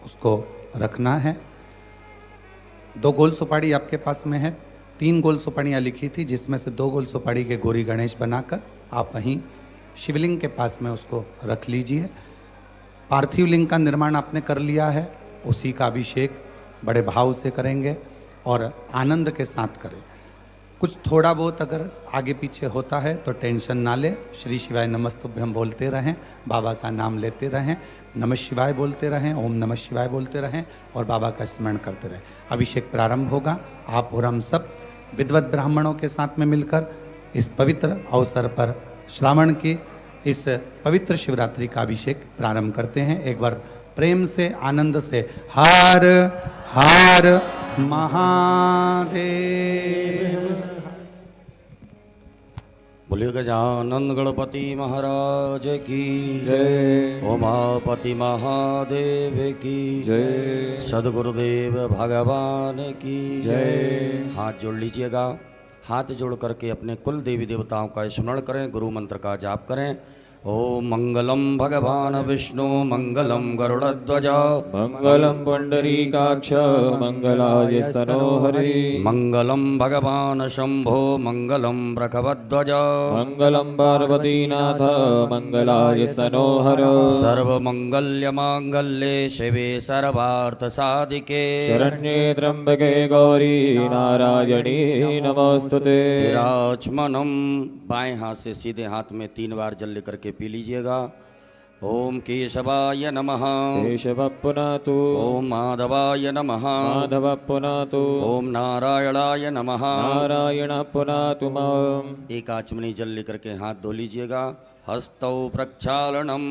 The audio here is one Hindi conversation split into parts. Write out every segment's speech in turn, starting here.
उसको रखना है। 2 गोल सुपारी आपके पास में है। 3 गोल सुपारियाँ लिखी थी, जिसमें से 2 गोल सुपारी के गौरी गणेश बनाकर आप वहीं शिवलिंग के पास में उसको रख लीजिए। पार्थिव लिंग का निर्माण आपने कर लिया है, उसी का अभिषेक बड़े भाव से करेंगे और आनंद के साथ करें। कुछ थोड़ा बहुत अगर आगे पीछे होता है तो टेंशन ना ले। श्री शिवाय नमस्तुभ्यं हम बोलते रहें, बाबा का नाम लेते रहें, नमः शिवाय बोलते रहें, ओम नमः शिवाय बोलते रहें और बाबा का स्मरण करते रहें। अभिषेक प्रारंभ होगा। आप और हम सब विद्वत ब्राह्मणों के साथ में मिलकर इस पवित्र अवसर पर श्रावण की इस पवित्र शिवरात्रि का अभिषेक प्रारंभ करते हैं। एक बार प्रेम से आनंद से हर हर महादेव। बोलिए गजानंद गणपति महाराज की जय। उमापति महादेव की जय। सदगुरुदेव भगवान की जय। हाथ जोड़ लीजिएगा। हाथ जोड़ करके अपने कुल देवी देवताओं का स्मरण करें, गुरु मंत्र का जाप करें। ओम मंगलम भगवान विष्णु मंगलम गरुड़ध्वज मंगलम पुंडरीकाक्ष मंगलाय स्तनोहरि मंगलम भगवान शंभो मंगलम वृषभध्वज मंगलम पार्वतीनाथ मंगलाय स्तनोहर सर्वमंगल्य मांगल्ये शिवे सर्वार्थ साधिके शरण्ये त्र्यंबके गौरी नारायणी नमोस्तुते। विराजमानम। बाएं हाथ से सीधे हाथ में 3 बार जल लेकर के पी लीजिएगा। ओम केशवाय नमः केशव पुनातु ओम माधवाय नमः माधव पुनातु ओम नारायणाय नमः नारायण पुनातु माम। एक आचमनी जल लेकर के हाथ धो लीजिएगा। हस्तौ प्रक्षालनम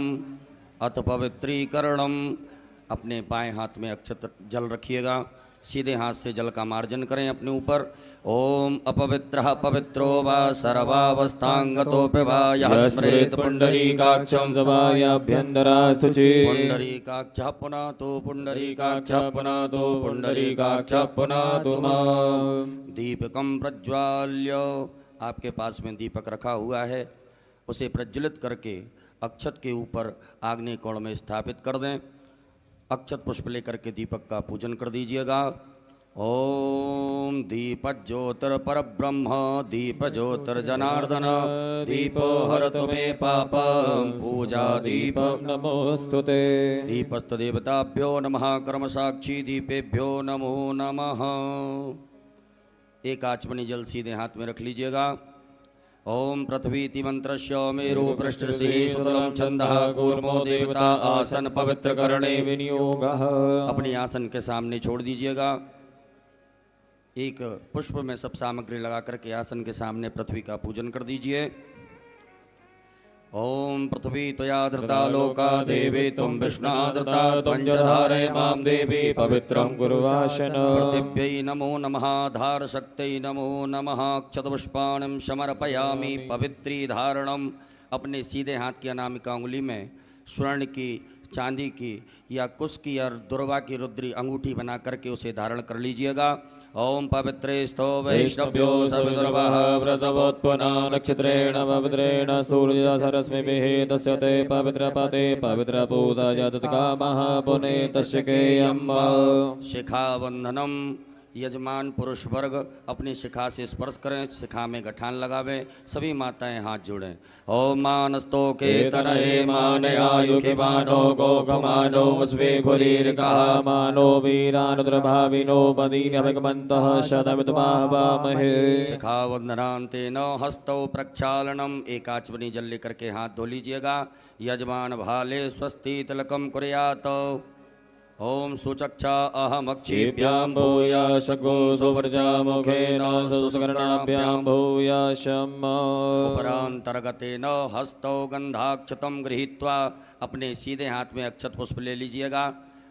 अथ पवित्रीकरणम। अपने बाएं हाथ में अक्षत जल रखिएगा। सीधे हाथ से जल का मार्जन करें अपने ऊपर। ओम अपवित्रः पवित्रो वा सर्वावस्थांगतोऽपि वा यः स्मरेत् पुंडरीकाक्षं सभायाभ्यन्तरा शुचि पुंडरीकाक्षः पुनातु पुंडरीकाक्षः पुनातु पुंडरीकाक्षः पुनातु माम्। दीपकं प्रज्वाल्य। आपके पास में दीपक रखा हुआ है, उसे प्रज्वलित करके अक्षत के ऊपर आग्नेय कोण में स्थापित कर दें। अक्षत पुष्प लेकर के दीपक का पूजन कर दीजिएगा। ओम दीप ज्योतिर पर ब्रह्म दीप ज्योतिर जनार्दन दीपो हरतु मे पापं पूजा दीप नमोस्तुते। दीपस्त देवताभ्यो नमः कर्म साक्षी दीपेभ्यो नमो नमः। एक आचमनी जल सीधे हाथ में रख लीजिएगा। ओम पृथ्वीति मंत्रस्य मेरु पृष्ठस्य सुतलं छंदः कूर्मो देवता आसन पवित्र करणे विनियोगः। अपनी आसन के सामने छोड़ दीजिएगा। एक पुष्प में सब सामग्री लगा करके आसन के सामने पृथ्वी का पूजन कर दीजिए। ओम पृथ्वी त्वया धृता लोका देवी तुम विष्णाधृता त्वं च धारय मां देवी पवित्रं गुरुवाशन। पृथिव्यै नमो नमः धार शक्त्यै नमो नमः क्षतपुष्पाणं समर्पयामि पवित्री धारणम। अपने सीधे हाथ की अनामिका उंगली में स्वर्ण की, चांदी की या कुश की और दुर्वा की रुद्री अंगूठी बना करके उसे धारण कर लीजिएगा। ओम पवित्रे स्तो वैष्णव्यो सविदुर्वः व्रसवोत्पन्ना नक्षत्रेण पवित्रेण सूर्यसरस्मिभिः तस्य ते पवित्रपते पवित्रपूता जतत्कामः पुने तस्य केयम्। शिखाबंधनम। यजमान पुरुष वर्ग अपनी शिखा से स्पर्श करें, शिखा में गठान लगावें। सभी माताएं हाथ जोड़ें। ओम मानस्तो के तनये मानयायुखि मानो गोगमानो स्वे खुरीर्कः मानो वीरानुद्रभाविनो पदीनभगवन्तः शतमितमाहवामहे। शिखावंदनान्तेन हस्तौ प्रक्षालनम। एक आचमनी जल लेकर के हाथ धो लीजिएगा। यजमान भाले स्वस्ति तिलकम कुर्यात्। ओम सुचक्षा अहमक्षिभ्यां भूयाशगो सुवर्जामुखेन सुसकर्णाभ्यां भूयाशम्। उपरांतर्गतेन हस्तौ गंधाक्षतं गृहीत्वा। अपने सीधे हाथ में अक्षत पुष्प ले लीजिएगा।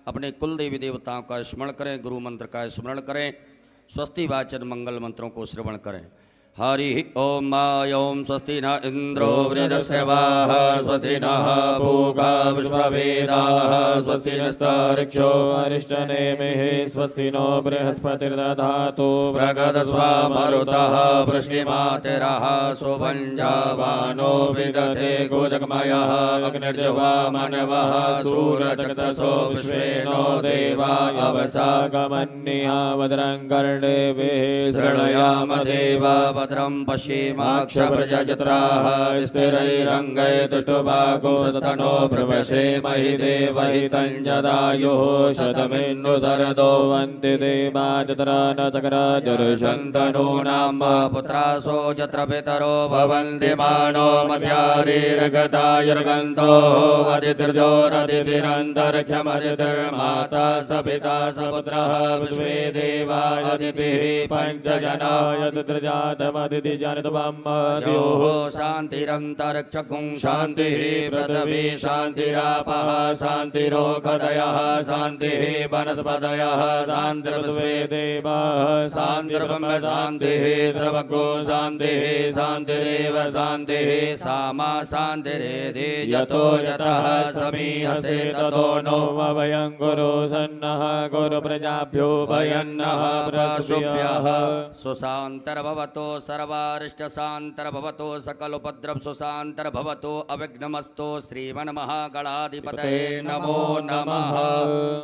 अपने कुल देवी देवताओं का स्मरण करें, गुरु मंत्र का स्मरण करें, स्वस्ति वाचन मंगल मंत्रों को श्रवण करें। हरि ओम ओम स्वस्ति न इंद्रो वृद्धश्रवाः स्वस्ति नः पूगा विश्ववेदाः स्वस्ति नस्तार्क्ष्यो अरिष्टनेमिः स्वस्ति नो बृहस्पतिर्दधातु प्रगदस्वामरुतः वृष्णिमातिरः सुभञ्जावानो विदधे गोजगमयः अग्निर्जवामनवः सूरचक्षसो विश्वेनो देवा अवसागमन्या भद्रं कर्णेभिः शृणयाम देवा भद्रं पश्येमाक्षप्रजत्राः स्थिरैरङ्गैतुष्टुभागुंसस्तनो प्रवशेमहि देवहितं जदायुः शतमिन्दुशरदो वन्ति देवा जत्रा न चक्रजर्षन्तनूनां पुत्रासो यत्र पितरो भवन्ति मानो मध्यारीर्गतायुर्गन्तो अदितिर्जोरदितिरन्तरिक्षमदितिर्माता स पिता स पुत्रः विश्वे देवा अदितिः पञ्चजनाय जातमदितिजनितवम्मद्योः शान्तिरन्तरिक्षगुं शान्तिः पृथिवी शान्तिरापः शान्तिरोगदयः शान्तिः वनस्पतयः शान्तिर्विश्वे देवाः शान्तिर्ब्रह्म शान्तिः सर्वगो शान्तिः शान्तिरेव शान्तिः सामा शान्तिरेधि यतो यतः समीहसे ततो नो वयं गुरु सन्नः गुरु प्रजाभ्यो भयन्नः प्रशुभ्यः सुशान्तर्भवतो सर्वारिष्टशान्तर्भवतो सकलोपद्रव सुशान्तर्भवतो अविघ्नमस्तो श्रीमन्महागणाधिपतये नमो नमः।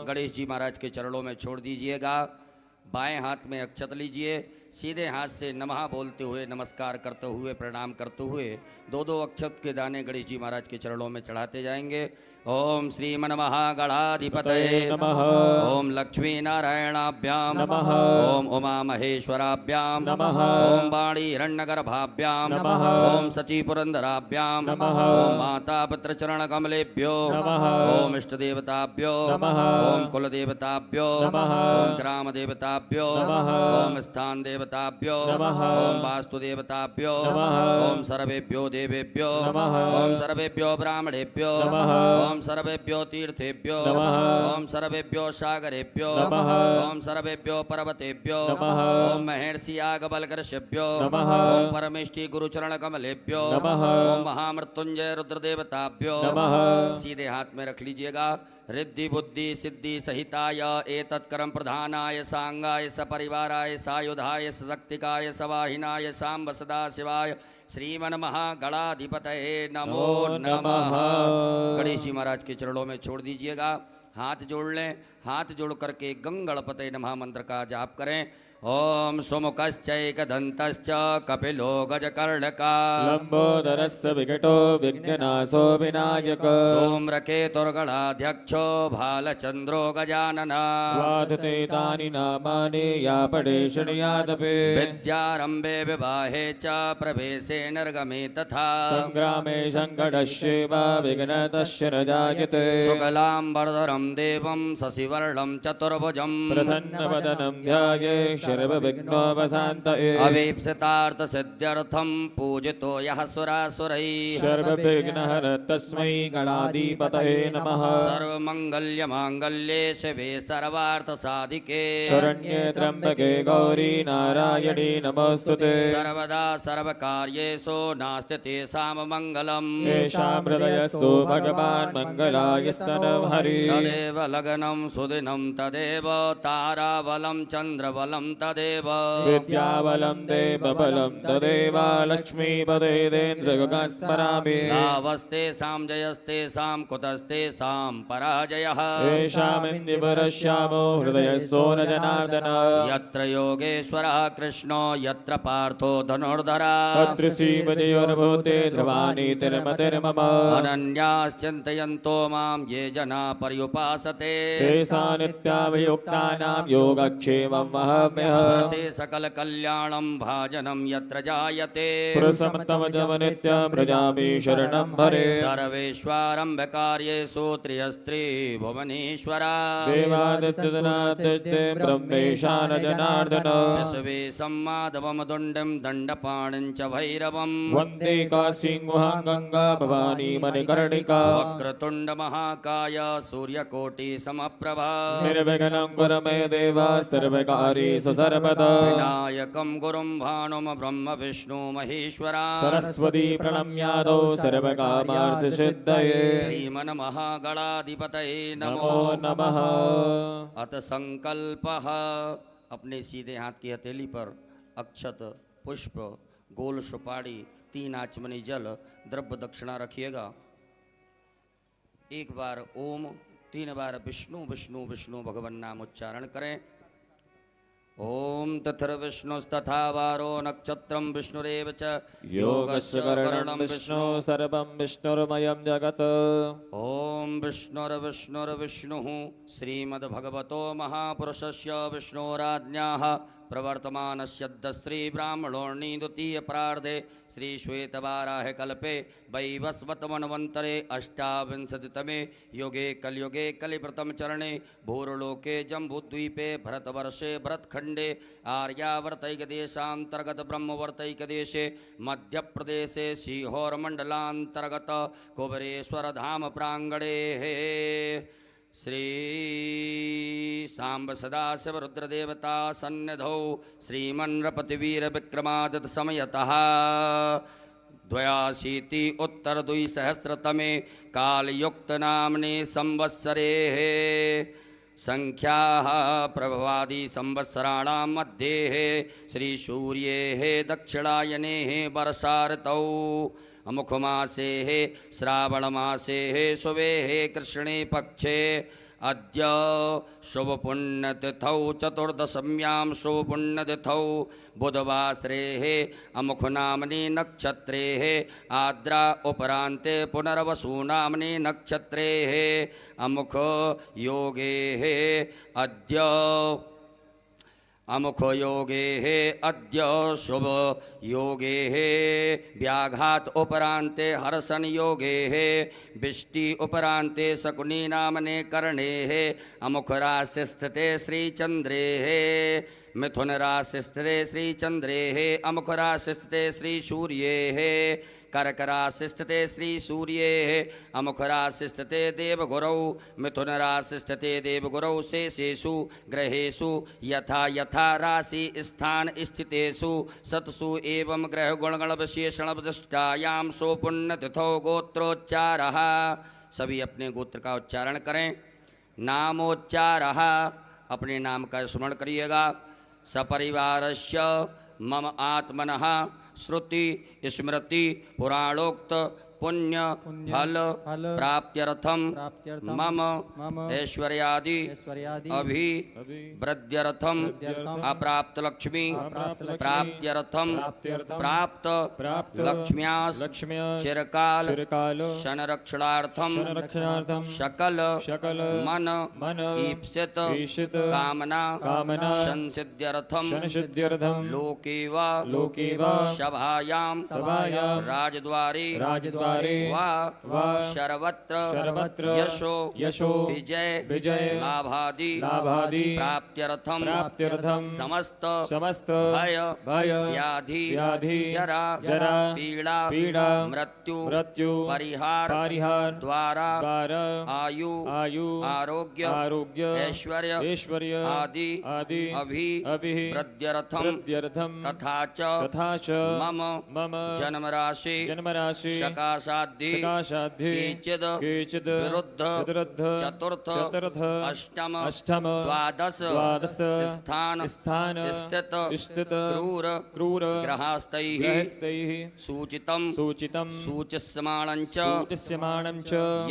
गणेश जी महाराज के चरणों में छोड़ दीजिएगा। बाएं हाथ में अक्षत लीजिए, सीधे हाथ से नमः बोलते हुए नमस्कार करते हुए प्रणाम करते हुए दो दो अक्षत के दाने गणेश जी महाराज के चरणों में चढ़ाते जाएंगे। ओम श्रीमन्महागणाधिपतये नमः। ओम लक्ष्मी नारायणाभ्याम नमः। ओम उमा महेश्वराभ्याम नमः। ओम वाणी हिरण्यगर्भाभ्याम नमः। ओम सची पुरंदराभ्याम नमः। ओम माता पुत्र चरण कमलेभ्यो नमः। ओम इष्ट देवताभ्यो नमः। ओम कुल देवताभ्यो नमः। ओम ग्राम देवताभ्यो नमः। ओम स्थान देवताभ्यो नमः। ओम वास्तु देवताभ्यो नमः। ओम सर्वेभ्यो देवेभ्यो नमः। ओम सर्वेभ्यो ब्राह्मणेभ्यो नमः। ओम सर्वेभ्यो तीर्थेभ्यो नमः। ओम सर्वेभ्यो सागरेभ्यो नमः। ओम सर्वेभ्यो पर्वतेभ्यो नमः। ओम महर्षि यागबलकर्षेभ्यो नमः। ओम परमेष्टि गुरुचरण कमलेभ्यो नमः। ओम महामृत्युंजय रुद्रदेवताभ्यो नमः। सीधे हाथ में रख लीजिएगा। रिद्धि बुद्धि सिद्धि सहिताय एतत्कर्म प्रधानाय सांगाय सपरिवाराय सायुधाय सशक्तिकाय सवाहिनाय सांब सदा शिवाय श्रीमन्महागणाधिपतये नमो नमः। गणेश जी महाराज के चरणों में छोड़ दीजिएगा। हाथ जोड़ लें। हाथ जोड़ करके गंगणपतये नमः मंत्र का जाप करें। ओम सुमुखश्चैकदन्तश्च कपिलो गजकर्णका लंबोदरस्य विकटो विघ्ननाशो विनायक धूम्रकेतुर्गणाध्यक्षो भालचन्द्रो गजानन वादते तानि नामानि या पठे शृणुयादपि विद्यारम्भे विवाहे च प्रवेशे निर्गमे तथा संग्रामे संकटस्यैव विघ्नतस्य न जायते शुक्लाम्बरधरं देवं शशिवर्णं चतुर्भुजं प्रसन्नवदनं ध्याये सर्वविघ्नोपशान्तये अवीप्सितार्थसिद्ध्यर्थं पूजितो यः सुरासुरैः सर्वविघ्नहर तस्मै गणाधिपतये नमः सर्वमङ्गल्यमाङ्गल्ये शिवे सर्वार्थसाधिके शरण्ये त्र्यम्बके गौरी नारायणी नमोस्तुते सर्वदा सर्वकार्येषु नास्ति तेषां मङ्गलम् येषां हृदयस्तु भगवान् मङ्गलायस्तनं हरि तदेव लग्नं सुदिनं तदेव ताराबलं चन्द्रबलं तदेव विद्याबलं देवबलं तदेव लक्ष्मीपदेन्द्रगुणं स्मरामि लाभस्तेषां जयस्तेषां कुतस्तेषां पराजयः येषामिन्द्रिवरश्यामो हृदयस्थो न जनार्दन यत्र योगेश्वरः कृष्णो यत्र पार्थो धनुर्धरा तत्र श्रीमदयोर्भूते ध्रुवाणि तिर्मतिर्मम अनन्याश्चिन्तयन्तो मां ये जना पर्युपासते तेषां नित्याभियुक्तानां योगक्षेमं वहाम्यहम् स्मृति सकल कल्याणं भाजनं यत्र जायते पुरुषमतमजम नित्यं व्रजामि शरणं भरे सर्वेश्वरम्भकार्येषु त्रियस्त्री भुवनेश्वरा देवादित्यजनादित्ये ब्रह्मेशान जनार्दन विश्वेशं माधवं दुण्डं दण्डपाणिं च भैरवं वन्दे काशीं गुहां गंगा भवानी मणिकर्णिका वक्रतुण्ड महाकाय सूर्यकोटि समप्रभा निर्विघ्नं कुरु मे देव सर्वकार्येषु सर्वदा विनायकं गुरुं भानुं ब्रह्म विष्णु महेश्वरा सरस्वती प्रणम्यादौ सर्वकामार्थसिद्धये श्रीमन्महागणाधिपतये नमो नमः। अथ संकल्पः। अपने सीधे हाथ की हथेली पर अक्षत, पुष्प, गोल सुपारी, 3 आचमनी जल, द्रव्य दक्षिणा रखिएगा। एक बार ओम, 3 बार विष्णु विष्णु विष्णु भगवान नाम उच्चारण करें। ओम तथर्विष्णुस्तथा वारो नक्षत्रं विष्णुरेव च योगस्य करणं विष्णु सर्वं विष्णुर्मयं जगत्। ओम विष्णुर्विष्णुर्विष्णुः श्रीमद्भगवतो महापुरुषस्य विष्णोराज्ञाः प्रवर्तमानस्य दस्त्री ब्राह्मणोर्णि द्वितीय प्रार्धे श्री श्वेतवाराह कल्पे वैवस्वतमन्वन्तरे अष्टाविंशतितमे युगे कलियुगे कलिव्रतम चरणे भूर्लोके जम्बूद्वीपे भरतवर्षे भरतखंडे आर्यावर्तैकदेशान्तर्गत ब्रह्मवर्तैकदेशे मध्यप्रदेशे सीहोरमण्डलान्तर्गत कुबरेश्वरधाम प्राङ्गणे श्री सांब सदाशिव रुद्रदेवता सन्निधौ श्रीमन्नृपतिवीर विक्रमादित्य समयतः 82 उत्तर 2सहस्रतमे कालयुक्त नामने संवत्सरे संख्याः प्रभवादि संवत्सराणां मध्ये श्री सूर्ये दक्षिणायने वर्षा ऋतौ अमुखमासे श्रावणमासे शुभे कृष्णे पक्षे अद्य शुभपुण्यतिथौ चतुर्दशम्यां शुभपुण्यतिथौ बुधवासरे अमुखनाम्नि नक्षत्रे आद्रा उपरान्ते पुनर्वसु नाम्नि नक्षत्रे अमुख योगे अद्य अमुख योगे अद्य शुभ योगे व्याघात उपरान्ते हर्षण योगे बिष्टि उपरान्ते शकुनी नामने कर्णे अमुख राशि स्थिते श्रीचन्द्रे मिथुन राशि स्थिते श्रीचन्द्रे अमुख राशि स्थिते श्री सूर्ये कर्क राशि स्थिते श्री सूर्ये अमुख राशि स्थिते देवगुरौ मिथुन राशि स्थिते देवगुरौ शेषेषु ग्रहेषु यथा यथा राशि स्थान स्थितेषु सत्सु एवं ग्रह गुणगण विशेषण विशिष्टायां सुपुण्यतिथौ गोत्रोच्चारः। सभी अपने गोत्र का उच्चारण करें। नामोच्चारः, अपने नाम का स्मरण करिएगा। सपरिवारस्य मम आत्मनः श्रुति स्मृति पुराणोक्त पुण्य फल प्राप्त्यर्थम मम ऐश्वर्यादि अभि वृद्ध्यर्थम अप्राप्त लक्ष्मी प्राप्त्यर्थम प्राप्त लक्ष्म्यास चिरकाल संरक्षणार्थम शकल मन ईप्सित कामना संसिद्ध्यर्थम लोके वा सभायां राजद्वारे वा सर्वत्र यशो विजय लाभादि प्राप्त्यर्थम समस्त भय व्याधि जरा पीड़ा मृत्यु परिहार द्वारा आयु आरोग्य ऐश्वर्य आदि अभि वृद्ध्यर्थम तथा च मम जन्म राशि सकाशाद्धि केचिद विरुद्ध चतुर्थ अष्टम द्वादश स्थान स्थित क्रूर ग्रहास्तैः सूचितम सूचिस्यमाणं च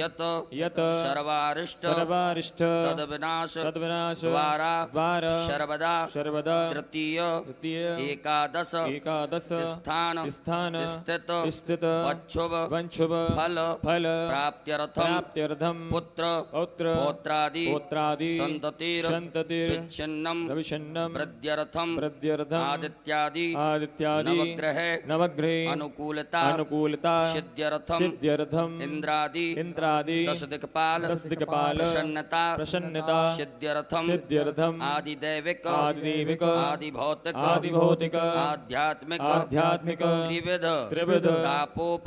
यत सर्वारिष्ट तद्विनाश द्वारा सर्वदा तृतीय एकादश स्थान स्थित वंशुभ फल प्राप्त्यर्थम पुत्र पौत्रादि संततिर विच्छिन्नम वृद्ध्यर्थम आदित्यादि नवग्रह अनुकूलता सिद्ध्यर्थम इंद्रादि दश दिक्पाल प्रसन्नता सिद्ध्यर्थम आदिदैविक आदिभौतिक आध्यात्मिक त्रिविध तापोप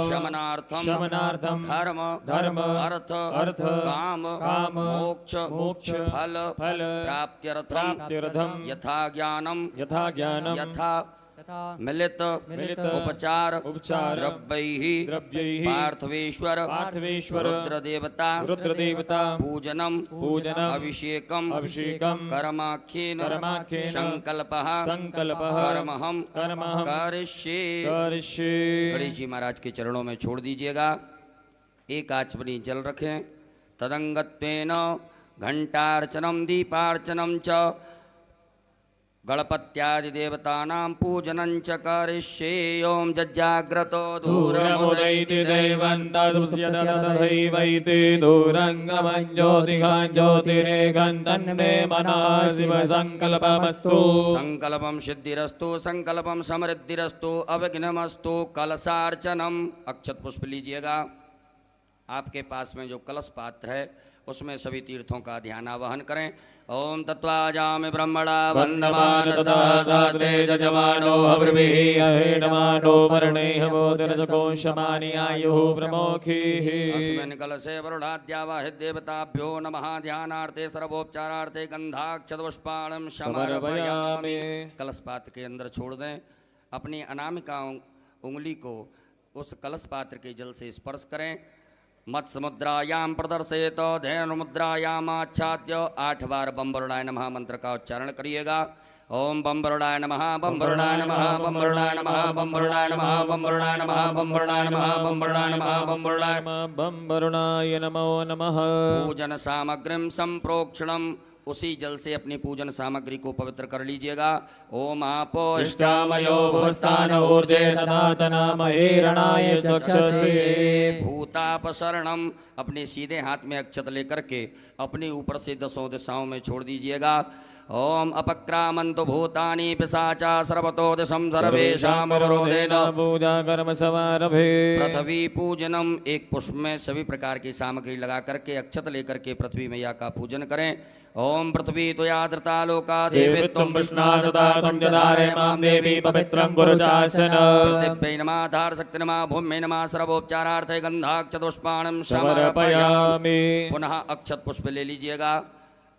शमनार्थम धर्म अर्थ काम मोक्ष फल प्राप्त्यर्थम यथा ज्ञानम यथा मिलित उपचार द्रव्यैः पार्थवेश्वर रुद्रदेवता पूजनम अभिषेकम कर्माख्येन संकल्पः कर्महम करिष्ये। गणेश जी महाराज के चरणों में छोड़ दीजिएगा। एक आचमनी जल रखें। तदंगत्वेन घंटार्चनम दीपार्चनम च गणपत्यादि देवतानां पूजनं च करिष्ये। ओम जज्जाग्रतो दूरमुदैति दैवन्तदुष्यततथैवैति दूरङ्गमं ज्योतिघं ज्योतिरेकं तन्मे मनः शिव संकल्पमस्तु। संकल्पम सिद्धिरस्तु संकल्पम समृद्धिरस्तु अविघ्नमस्तु। कलशार्चनम अक्षत पुष्प लीजिएगा। आपके पास में जो कलश पात्र है उसमें सभी तीर्थों का ध्यान आवाहन करें। ओम तत्वाजामि ब्रह्मणा वन्दमान सहसा तेज जमानो हविर्भिः अहेडमानो वर्णैः बोधिरजकोशमानि आयुः प्रमोखीः। अस्मिन् कलशे वरुणाद्यावाहि देवताभ्यो नमः। ध्यानार्थे सर्वोपचारार्थे गंधाक्षतपुष्पाणं समर्पयामि। कलश पात्र के अंदर छोड़ दें। अपनी अनामिका उंगली को उस कलश पात्र के जल से स्पर्श करें। मत्स्य मुद्रायाम प्रदर्शयेत धैर्य मुद्रायाम आच्छाद्य 8 बार बम वरुणाय नमः मंत्र का उच्चारण करिएगा। ओम बम वरुणाय नमः बम वरुणाय नमः बम वरुणाय नमः बम वरुणाय नमः बम वरुणाय नमः बम वरुणाय नमः बम वरुणाय नमः बम वरुणाय बम वरुणाय नमो नमः। पूजन सामग्रीं संप्रोक्षणम उसी जल से अपनी पूजन सामग्री को पवित्र कर लीजिएगा। ओम आपो इष्टामयो भुवस्थान ऊर्जे तनातनामहे रणाय चक्षसे। भूतापसरणम अपने सीधे हाथ में अक्षत लेकर के अपने ऊपर से 10 दिशाओं में छोड़ दीजिएगा। ओम अपक्रामन्तु भूतानि पिशाचा सर्वतो दिशं सर्वेषां अवरोधेन पूजा कर्म समारभे। पृथ्वी पूजनम एक पुष्प में सभी प्रकार की सामग्री लगा करके अक्षत लेकर के पृथ्वी मैया का पूजन करें। ओम पृथ्वी त्वयादृता लोका देवी त्वं विष्णादृता त्वं जदारे मां देवी पवित्रं गुरुजासन। पृथिव्यै नमः धार शक्ति नमः भूम्यै नमः सर्वोपचारार्थे गंधाक्षतपुष्पाणं समर्पयामि। पुनः अक्षत पुष्प ले लीजिएगा।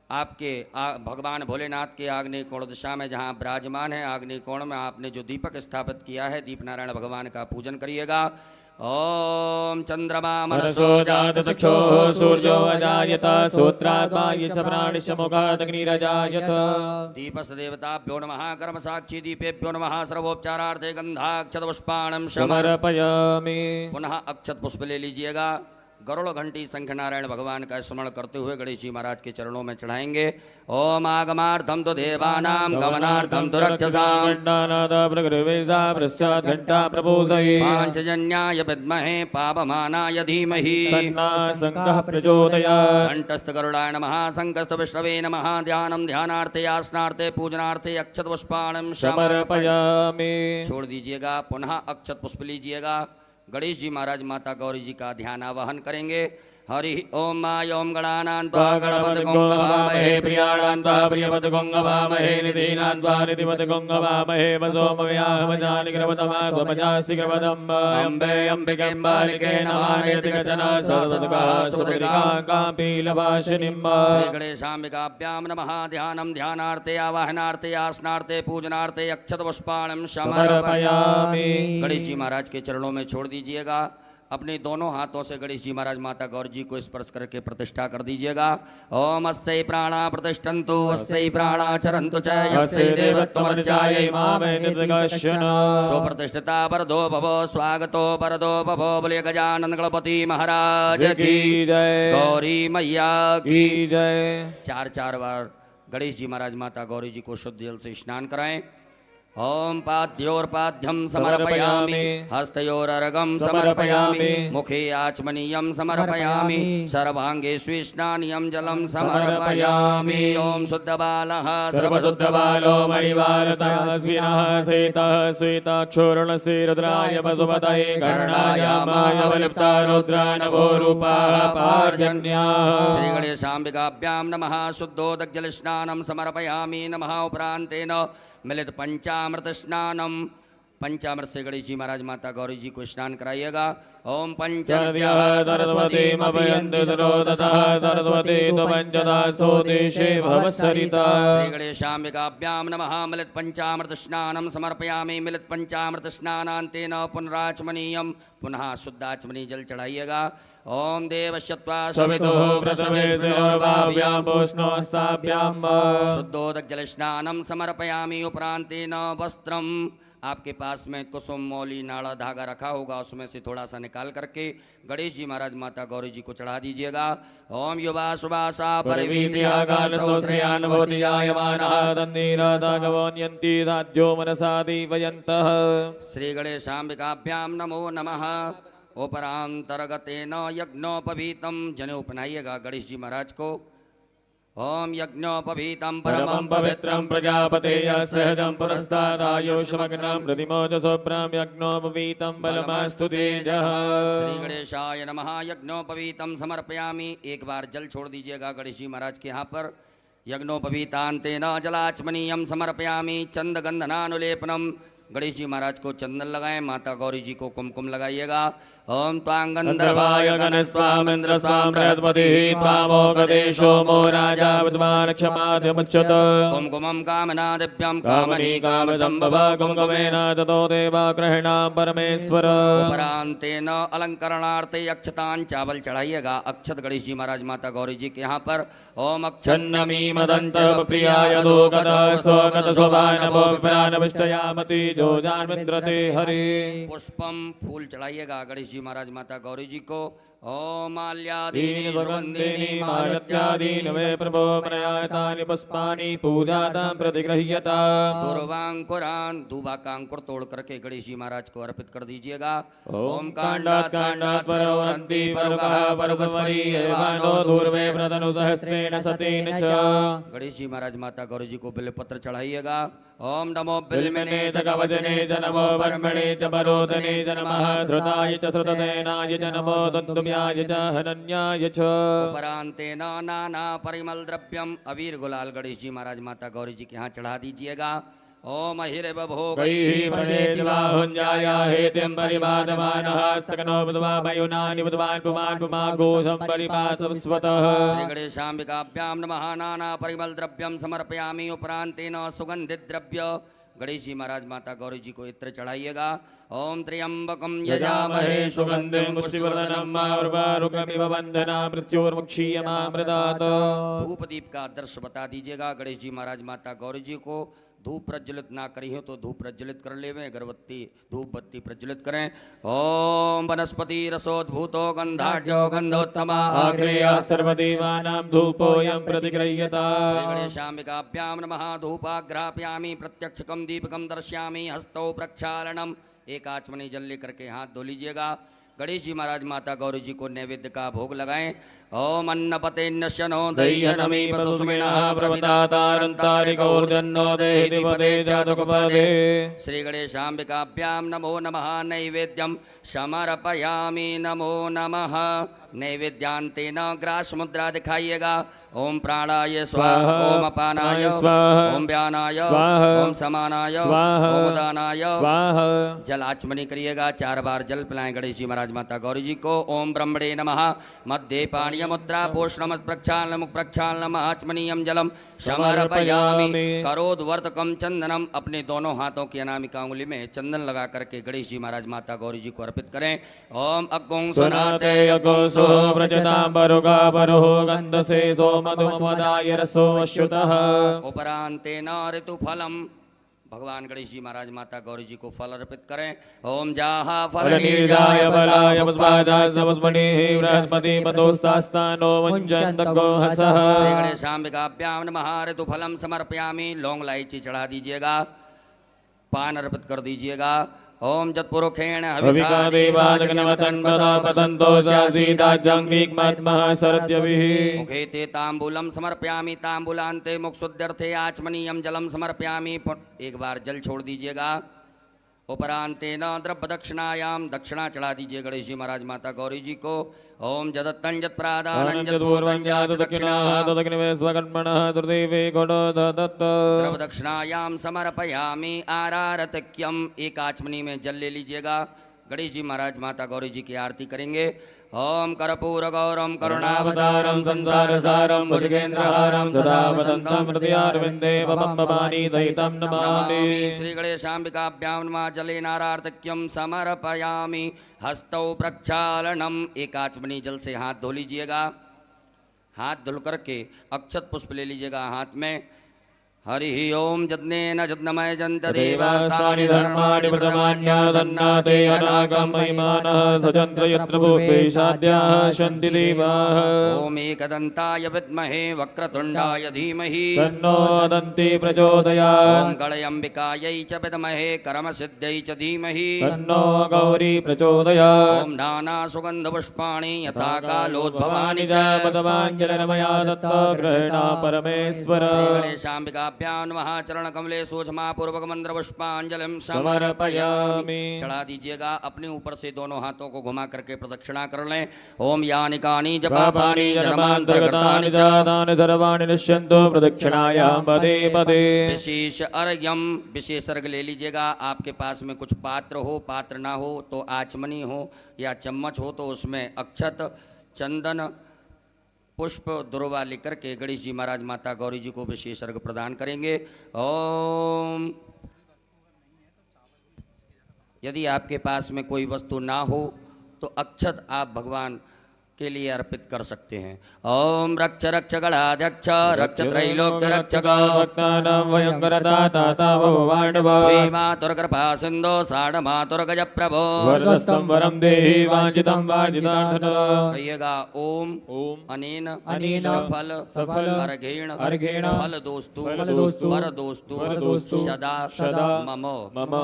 आपके भगवान भोलेनाथ के आग्नेय कोण दिशा में जहाँ विराजमान है आग्नेय कोण में आपने जो दीपक स्थापित किया है दीप नारायण भगवान का पूजन करिएगा। ओम चंद्रमा मनसो जात चक्षुः सूर्यो अजायत सूत्रात् वायुश्च प्राणिश्च अग्निरजायत। दीपस्य देवताभ्यो नमः कर्म साक्षी दीपेभ्यो नमः सर्वोपचारार्थे गंधाक्षतपुष्पाणं समर्पयामि। पुनः अक्षत पुष्प ले लीजिएगा। गरुड़ घंटी शंख नारायण भगवान का स्मरण करते हुए गणेश जी महाराज के चरणों में चढ़ाएंगे। ओम आगमार्थम तो देवानां गमनार्थम तो रक्षसां पांचजन्याय विद्महे पावमानाय धीमहि शंखः प्रचोदयात्। घंटस्थ गरुडाय नमः शंखस्थ विष्णवे नमः। ध्यानम ध्यानार्थे आसनार्थे पूजनार्थे अक्षत पुष्पाणं समर्पयामि। छोड़ दीजिएगा। पुनः अक्षत पुष्प लीजिएगा। गणेश जी महाराज माता गौरी जी का ध्यान आवाहन करेंगे। हरि ओम माय ओम गणानां त्वा गणपत गंगवामहे प्रियाणां त्वा प्रियपत गंगवामहे निधीनां त्वा निधिपत गंगवामहे वसोमव्याहमजानि ग्रवतमात्मजासि ग्रवतम् अम्बे अम्बिके बालिके नमानेति कचन सरस्वतः सुप्रतिकाकापीलवासिनीं। श्री गणेशाम्बिकाभ्यां नमः। ध्यानं ध्यानार्थे आवाहनार्थे आसनार्थे पूजनार्थे अक्षत पुष्पाणं समर्पयामि। गणेश जी महाराज के चरणों में छोड़ दीजिएगा। अपने दोनों हाथों से गणेश जी महाराज माता गौरी जी को स्पर्श करके प्रतिष्ठा कर दीजिएगा। ओम अस्यै प्राणा प्रतिष्ठन्तु अस्यै प्राणा चरन्तु च यस्यै देवत्वमर्चायै मामे निर्विघ्नं। सुप्रतिष्ठिता वरदो भवो स्वागतो वरदो भवो। बोले गजानन गणपति महाराज की जय। गौरी मैया की जय। 4 बार गणेश जी महाराज माता गौरी जी को शुद्ध जल से स्नान कराएं। ओम पाद्योर्पाद्यं समर्पयामि हस्तयोरर्घं समर्पयामि मुखे आचमनीयं समर्पयामि सर्वांगे स्विष्णानियं जलं समर्पयामि। ओम शुद्धबालः सर्वशुद्धबालो मणिवालतः स्विनः सेतः श्वेताक्षोरणस्य रुद्राय पशुपतये कर्णाय मायावलिप्ता रुद्रानभो रूपाः पार्जन्याः। श्री गणेशाम्बिकाभ्यां नमः। शुद्धोदग्जलस्नानं समर्पयामि नमः। उपरान्तेन मिलित पंचामृत स्नानम पंचामृत से गणेश जी महाराज माता गौरी जी को स्नान कराइएगा। ओम चरद्यः सरस्वतीमभियन्ति सरोदसः सरस्वती तु पञ्चदासो देशे भवत्सरिता। श्री गणेशाम्बिकाभ्यां नमः। मिलित पंचामृत स्नानं समर्पयामि। मिलित पंचामृत स्नानान्तेन पुनराचमनीयं। पुनः शुद्धाचमनी जल चढ़ाइएगा। ओम देवश्यत्वा सवितुः प्रसवे स्थिरोर्भाव्यां पूष्णोस्ताभ्यां शुद्धोदक जल स्नानं समर्पयामि। उपरांतेन वस्त्रम, आपके पास में कुसुम मौली नाड़ा धागा रखा होगा, उसमें से थोड़ा सा निकाल करके गणेश जी महाराज माता गौरी जी को चढ़ा दीजिएगा। ओम युवा सुभाषा परिवीर्यमानः श्री गणेशाम्बिकाभ्यां नमो नमः। उपरांतर्गतेन यज्ञोपवीतम, जनेऊ पहनाइएगा गणेश जी महाराज को। ओम यज्ञोपवीतं परमं पवित्रं प्रजापतेः सहजं पुरस्तादायुष्मग्नं प्रतिमोजसोभ्रां यज्ञोपवीतं बलमास्तु तेजः। श्री गणेशाय नमः। यज्ञोपवीतं समर्पयामि। एक बार जल छोड़ दीजिएगा गणेश जी महाराज के यहाँ पर। यज्ञोपवीतान्तेन जलाचमनीयं समर्पयामि। चंदगंधनानुलेपनम, गणेश जी महाराज को चंदन लगाएं। माता गौरी जी को कुमकुम लगाइएगा। ओम त्वांगंधर्वाय गणस्वामिन्द्र स्वाम बृहस्पतिः त्वामोकदेशो मो राजा विद्वान् क्षमाद्यमुच्यत। कुमकुमं कामना दिव्यं कामनी काम संभव कुमकुमेन ततो देवा गृह्णां परमेश्वर। उपरांतेन अलंकरणार्थे अक्षतान चावल चढ़ाइएगा। अक्षत गणेश जी महाराज माता गौरी जी के यहाँ पर। ओम छन्नमी मदंत प्रियाय दोगत स्वगत शोभानभो विप्रानविष्टयामति जो जानमिन्द्रते हरि। पुष्पम, फूल चढ़ाइएगा गणेश जी महाराज माता गौरी जी को। ओम माल्यादीनि सुगंधिनि मालत्यादीनि वे प्रभो मनयातानि पुष्पाणि पूजातां प्रतिगृह्यता। दूर्वांकुरान, दूबा का अंकुर तोड़ करके गणेश जी महाराज को अर्पित कर दीजिएगा। ओम कांडात् कांडात् परोरन्ति परुकः परुकस्मरी एवानो दूर्वे प्रतनु सहस्रेण सतेन च। गणेश जी महाराज माता गौरी जी को बिल्वपत्र चढ़ाइएगा। ओम नमो बिल्वने च कवचने च नमो वर्मणे च परोदने च नमः धृताय च धृततेनाय च नमो दन्तुम्याय च हनन्याय च। उपरांतेन नाना परिमल द्रव्यम, अबीर गुलाल गणेश जी महाराज माता गौरी जी के यहाँ चढ़ा दीजिएगा। ओम हिरव भोग कैः प्रणेति बाहुञ्जाया हेतिं परिपादमानः स्तकनो बुद्ध्वा मयुनानि बुद्ध्वान् पुमान् पुमाघोषं परिपातस्वतः। श्री गणेशाम्बिकाभ्यां नमः। नाना परिमल द्रव्यम समर्पयामि। उपरांतेन सुगंधित द्रव्य गणेश जी महाराज माता गौरी जी को इत्र चढ़ाइएगा। ओम त्र्यंबकम यजामहे सुगंधिं पुष्टिवर्धनम् उर्वारुकमिव वन्दना मृत्युर्मुक्षीयमामृतात्। धूप दीप का आदर्श बता दीजिएगा। गणेश जी महाराज माता गौरी जी को धूप प्रज्वलित ना करी हो तो धूप प्रज्वलित कर ले, अगरबत्ती धूप बत्ती प्रज्वलित करें। ओम वनस्पति रसोद्भूतो गंधाढ्यो गंधोत्तमा आग्रेयः सर्वदेवानां धूपोऽयं प्रतिगृह्यता। श्री गणेशाम्बिकाभ्यां नमः। धूपाग्रापयामि। प्रत्यक्षकम दीपकम दर्शयामि। हस्तौ प्रक्षालनम, एक आचमनी जल लेकर के हाथ धो लीजिएगा। गणेश जी महाराज माता गौरी जी को नैवेद्य का भोग लगाएं। ओम अन्नपतेन्नश्यनो दह्यनमी पशुमिनः प्रवतातारन्तारिकौर्जन्नो देहि द्विपदे जातकपदे। श्री गणेशाम्बिकाभ्यां नमो नमः। नैवेद्यं समर्पयामि। नमो नमः। नैवेद्यांतेन ग्रास मुद्रा दिखाइएगा। ओम प्राणाय स्वाहा, ओम अपानाय स्वाहा, ओम व्यानाय स्वाहा, ओम समानाय स्वाहा, ओम उदानाय स्वाहा। जल आचमनी करिएगा। 4 बार जल पिलाएं गणेश जी महाराज माता गौरी जी को। ओम ब्रह्मणे नमः। मध्य पाणीय मुद्रा पोषणम प्रक्षालनम प्रक्षालनम आचमनीयम जलम समर्पयामि। करोद्वर्तकम चंदनम, अपने दोनों हाथों की अनामिका उंगली में चंदन लगा करके गणेश जी महाराज माता गौरी जी को अर्पित करें। ओम अग्गों सुनाते सो व्रजतां परुगा परुः गन्धसे सो मधुमदाय रसो अश्युतः। उपरांतेन ऋतुफलम, भगवान गणेश जी महाराज माता गौरी जी को फल अर्पित करें। ओम जाहा फलनीर्जाय बलाय पुष्पादाय समुद्मणिः बृहस्पति पतोस्तास्तानो मुञ्चन्तको हसः। श्री गणेशाम्बिकाभ्यां नमः। ऋतुफलम समर्पयामि। लौंग इलायची चढ़ा दीजिएगा। पान अर्पित कर दीजिएगा। ओम जत्पुरुखेण हविका देवाजगनमतन्वता पतन्तो शासीदाजंगीक्मत्मः सरत्यभिः। मुखे ते तांबूलम समर्पयामि। तांबूलान्ते मुखशुद्ध्यर्थे आचमनीयम जलम समर्पयामि। एक बार जल छोड़ दीजिएगा। उपरांतेन द्रव्य दक्षिणायाम दक्षिणा चढ़ा दीजिए गणेश जी महाराज माता गौरी जी को। ओम जदत्तं जत्प्रादानं जत्पूर्वं दक्षिणाः तदग्निवे स्वकर्मणः दुर्देवे घोड़ो दत्त द्रव्य दक्षिणायाम समर्पयामि आरारतक्यम। एक आचमनी में जल ले लीजिएगा। गणेश जी महाराज माता गौरी जी की आरती करेंगे। ओम कर्पूर गौरम करुणावतारम संसार सारम भुजगेन्द्रहारम सदा वसंतम हृदयारविंदे भवम भवानी सहितं नमामि। श्री गणेशाम्बिकाभ्यां नमः। जलेन आरार्तक्यम समर्पयामि हस्तौ प्रक्षालनम। एक आचमनी जल से हाथ धो लीजिएगा। हाथ धुल करके अक्षत पुष्प ले लीजिएगा हाथ में। हरि ओम जज्ञेन जज्ञमय जंत देवास्तानि धर्माणि प्रथमान्यासन्नाते अनागम महिमानः सचन्द्र यत्र भूपेशाद्याः सन्ति देवाः। ओम एकदन्ताय विद्महे वक्रतुण्डाय धीमहि तन्नो दन्ति प्रचोदयात्। ओम गणयम्बिकायै च विद्महे कर्मसिद्ध्यै च धीमहि तन्नो गौरी प्रचोदयात्। ओम नाना सुगंध पुष्पाणि यथा कालोद्भवानि च पदमाञ्जलिर्मया दत्ता ग्रहणा परमेश्वर। गणेशाम्बिका नमः। चरण कमले सोझमा पूर्वक मंत्र पुष्पांजलिम समर्पयामि। चढ़ा दीजिएगा। अपने ऊपर से दोनों हाथों को घुमा करके प्रदक्षिणा कर लें। ओम यानि कानि जपापानि जन्मान्तरगतानि च तानि सर्वाणि नश्यन्तु प्रदक्षिणायां पदे पदे। विशेष अर्घ्यम। विशेष अर्घ्य ले लीजिएगा। आपके पास में कुछ पात्र हो, पात्र ना हो तो आचमनी हो या चम्मच हो तो उसमें अक्षत चंदन पुष्प दुर्वा लेकर के गणेश जी महाराज माता गौरी जी को विशेष अर्घ्य प्रदान करेंगे। ओम। यदि आपके पास में कोई वस्तु ना हो तो अक्षत आप भगवान के लिए अर्पित कर सकते हैं। ओम रक्ष रक्ष गणाध्यक्ष रक्ष त्रैलोक्य रक्षक भक्तानां भयंकरदाता भगवान् मातुर्कृपा सिंधो साढ़ मातुर्गज प्रभो वरदस्तं वरं देहि वांछितं वांछितार्थं। कहिएगा ओम ओम अनेन अनेन सफल अर्घेण फल दोस्तु वर दोस्तु सदा मम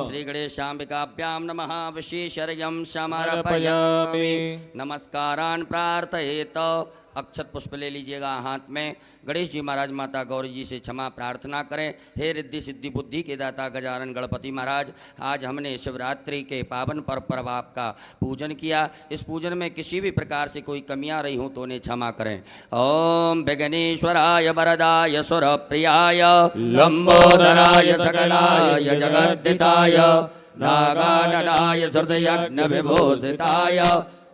श्री गणेशाम्बिकाभ्यां नमः। विशेषर्घ्यं समर्पयामि। नमस्कारान् प्रार्थयेत। अक्षत पुष्प ले लीजिएगा हाथ में। गणेश जी महाराज माता गौरी जी से क्षमा प्रार्थना करें। हे रिद्धि सिद्धि बुद्धि के दाता गजानन गणपति महाराज, आज हमने शिवरात्रि के पावन पर्व आपका पूजन किया। इस पूजन में किसी भी प्रकार से कोई कमियां रही हों तो उन्हें क्षमा करें। ओम विघ्नेश्वराय वरदाय सुरप्रियाय लंबोदराय सकलाय जगद्दिताय नागाननाय हृदयज्ञ विभूषिताय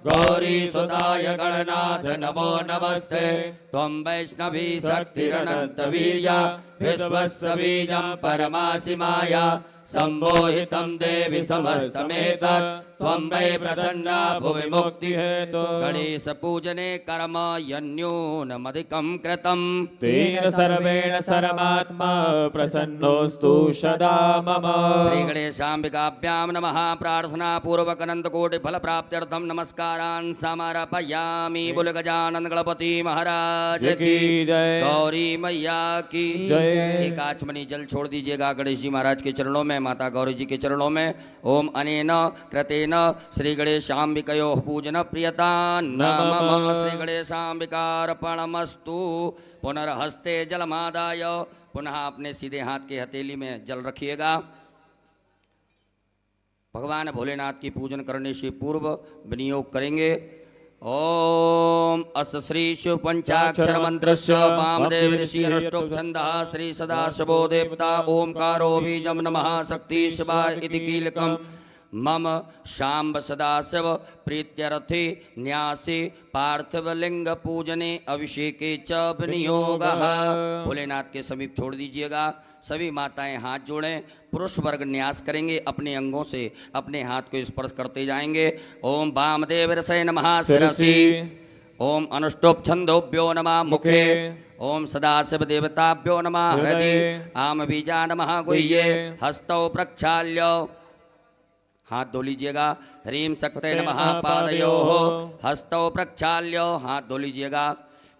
गौरी सुताय गणनाथ नमो नमस्ते। त्वं वैष्णवी शक्तिरनंत वीर्या विश्वस्य बीजं परमासि माया सम्मोहितं देवि समस्तमेतत् त्वं वै प्रसन्ना भुवि मुक्ति हेतु। गणेश पूजने कर्म यन्यूनमधिकं कृतं तेन सर्वेण सर्वात्मा प्रसन्नोऽस्तु सदा मम। श्री गणेशाम्बिकाभ्यां नमः। प्रार्थना पूर्वक अनंत कोटि फल प्राप्त्यर्थं नमस्कारान् समर्पयामि। बोल गजानन गणपति महाराज की जय। गौरी मैया की जय। एक आचमनी जल छोड़ दीजिएगा गणेश जी महाराज के चरणों में, माता गौरी जी के चरणों में। ओम अनेन कृतेन श्री गणेशाम्बिकयोः पूजन प्रियता नमः। श्री गणेशाम्बिकार्पणमस्तु। पुनर्हस्ते जलमादाय। पुनः अपने सीधे हाथ के हथेली में जल रखिएगा। भगवान भोलेनाथ की पूजन करने से पूर्व विनियोग करेंगे। ओम अस श्री शिव पंचाक्षर मंत्रस्य वामदेव ऋषि अष्टोक छंदः श्री सदाशिवो देवता ओंकारो बीजं नमः शक्ति शिवाय इति कीलकम् मम शाम्ब सदाशिव प्रीत्यर्थे न्यासे पार्थिवलिंग पूजने अभिषेके च विनियोगः। भोलेनाथ के समीप छोड़ दीजिएगा। सभी माताएं हाथ जोड़ें। पुरुष वर्ग न्यास करेंगे। अपने अंगों से अपने हाथ को स्पर्श करते जाएंगे। ओम वामदेव ऋषये नमः शिरसि। ओम अनुष्टुप छंदोभ्यो नमः मुखे। ओम सदाशिव देवताभ्यो नमः हृदि। आम बीजा नमः गुह्ये। हस्तौ प्रक्षाल्य हाथ धो लीजिएगा। ह्रीं शक्ते नमः पादयोः। हस्तौ प्रक्षाल्य हाथ धो लीजिएगा।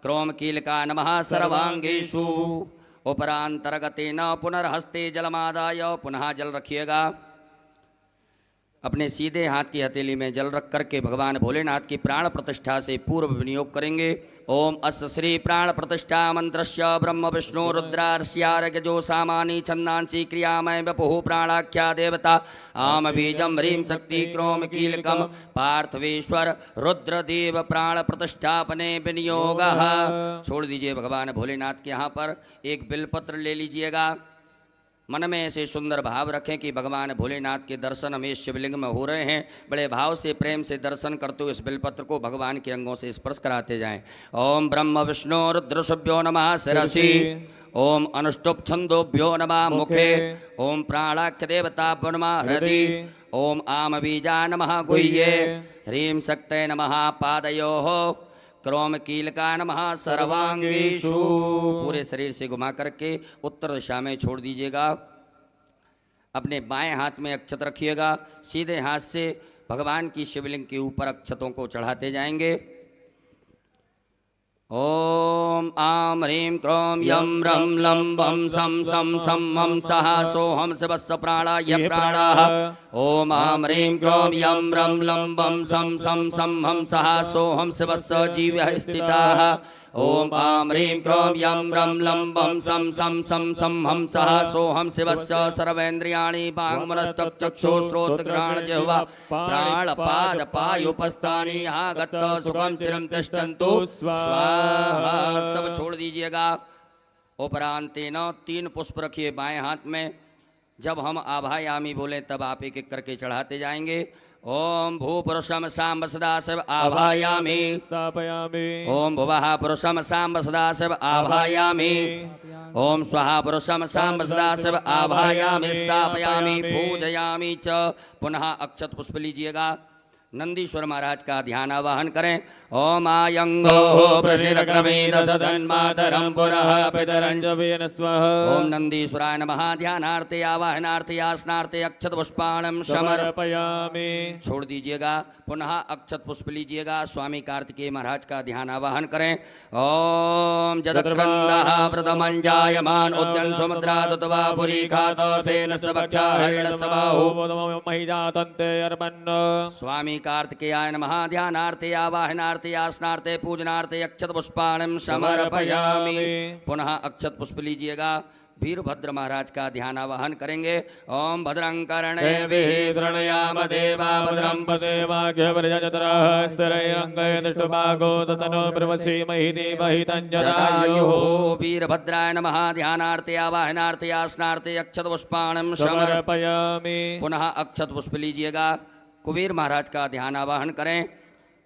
क्रोम कीलका नमः सर्वांगेषु। उपरांतर्गतेन पुनर्हस्ते जलमादाय पुनः जल रखिएगा। अपने सीधे हाथ की हथेली में जल रख करके भगवान भोलेनाथ की प्राण प्रतिष्ठा से पूर्व विनियोग करेंगे। ओम अस्य श्री प्राण प्रतिष्ठा मंत्रस्य ब्रह्म विष्णु रुद्रार्ष्यारगजो सामानी छंदांसी क्रियामय वपुः प्राणाख्या देवता आम बीजम ह्रीं शक्ति क्रोम कीलकम पार्थवेश्वर रुद्रदेव प्राण प्रतिष्ठापने विनियोगः। छोड़ दीजिए भगवान भोलेनाथ के यहाँ पर एक बिलपत्र ले लीजिएगा। मन में ऐसे सुंदर भाव रखें कि भगवान भोलेनाथ के दर्शन हमें शिवलिंग में हो रहे हैं। बड़े भाव से प्रेम से दर्शन करते हुए इस बिलपत्र को भगवान के अंगों से स्पर्श कराते जाएं। ओम ब्रह्म विष्णु रुद्रशुभ्यो नमः शिरसि। ओम अनुष्टुप छंदोभ्यो नमः मुखे। ओम प्राणाख्य देवताभ्यो नमः हृदि। ओम आम बीजा नमः गुह्ये। ह्रीं शक्तये नमः पादयोः। क्रोम कीलका नमः सर्वांगीषु। पूरे शरीर से घुमा करके उत्तर दिशा में छोड़ दीजिएगा। अपने बाएं हाथ में अक्षत रखिएगा। सीधे हाथ से भगवान की शिवलिंग के ऊपर अक्षतों को चढ़ाते जाएंगे। ओम आम ह्रीं क्रोम यम रम लम बम सम सम सम हम सहा सोहम शिवस्य प्राणाय प्राणाः। ओम आम ह्रीं क्रोम यम रम लम बम सम सम सम हम सहा सोहम शिवस्य जीवः स्थिताः। ओम आम ह्रीं क्रोम यम रम लम बम सम सम सम सम हम सहा सोहम शिवस्य सर्वेन्द्रियाणि वाङ्मनस्तचक्षु श्रोत्रघ्राण जिह्वा प्राण पाद पायुपस्थानि आगत सुखम चिरं तिष्ठन्तु स्वाहा। सब छोड़ दीजिएगा। उपरांतेन 3 पुष्प रखिए बाएं हाथ में। जब हम आभायामी बोले तब आप एक एक करके चढ़ाते जाएंगे। ओम भूपुरुषम सांब सदाशिव आभायामि स्थापयामि। ओम भुवः पुरुषम सांब सदाशिव आभायामि। ओम स्वहा पुरुषम सांब सदाशिव आभायामि स्थापयामि पूजयामि च। पुनः अक्षत पुष्प लीजिएगा। नंदीश्वर महाराज का ध्यान आवाहन करें। ओम आयंगो प्रशिरक्रमेद सदन्मातरं पुरः पितरं च वेन स्वः। ओम नंदीश्वराय नमः। ध्यानार्थे आवाहनार्थे आसनार्थे अक्षत पुष्पाणं समर्पयामि। छोड़ दीजिएगा। पुनः अक्षत पुष्प लीजिएगा। स्वामी कार्तिकेय महाराज का ध्यान आवाहन करें। ओम जदक्रंदः प्रथमं जायमान उद्यन सुमुद्रादुतवा पुरी खातो सेन सबक्षा हरिण सबाहु महिजातन्ते अर्पन्। स्वामी कार्तिकेयाय नमः। ध्यानार्थे आवाहनार्थे आसनार्थे पूजनार्थे अक्षत पुष्पाणं समर्पयामि। पुनः अक्षत पुष्प लीजिएगा। वीरभद्र महाराज का ध्यान आवाहन करेंगे। ओम भद्रं कर्णेभिः शृणुयाम देवा भद्रं पश्येमाख्यवर्यजतरः स्थिरैरङ्गैः दृष्टभागो ततनो ब्रह्मसीमहि देवहि तञ्जदायुः। वीरभद्राय नमः। ध्यानार्थे आवाहनार्थे आसनार्थे अक्षत पुष्पाणं समर्पयामि। पुनः अक्षत पुष्प लीजिएगा। कुबेर महाराज का ध्यान आवाहन करें।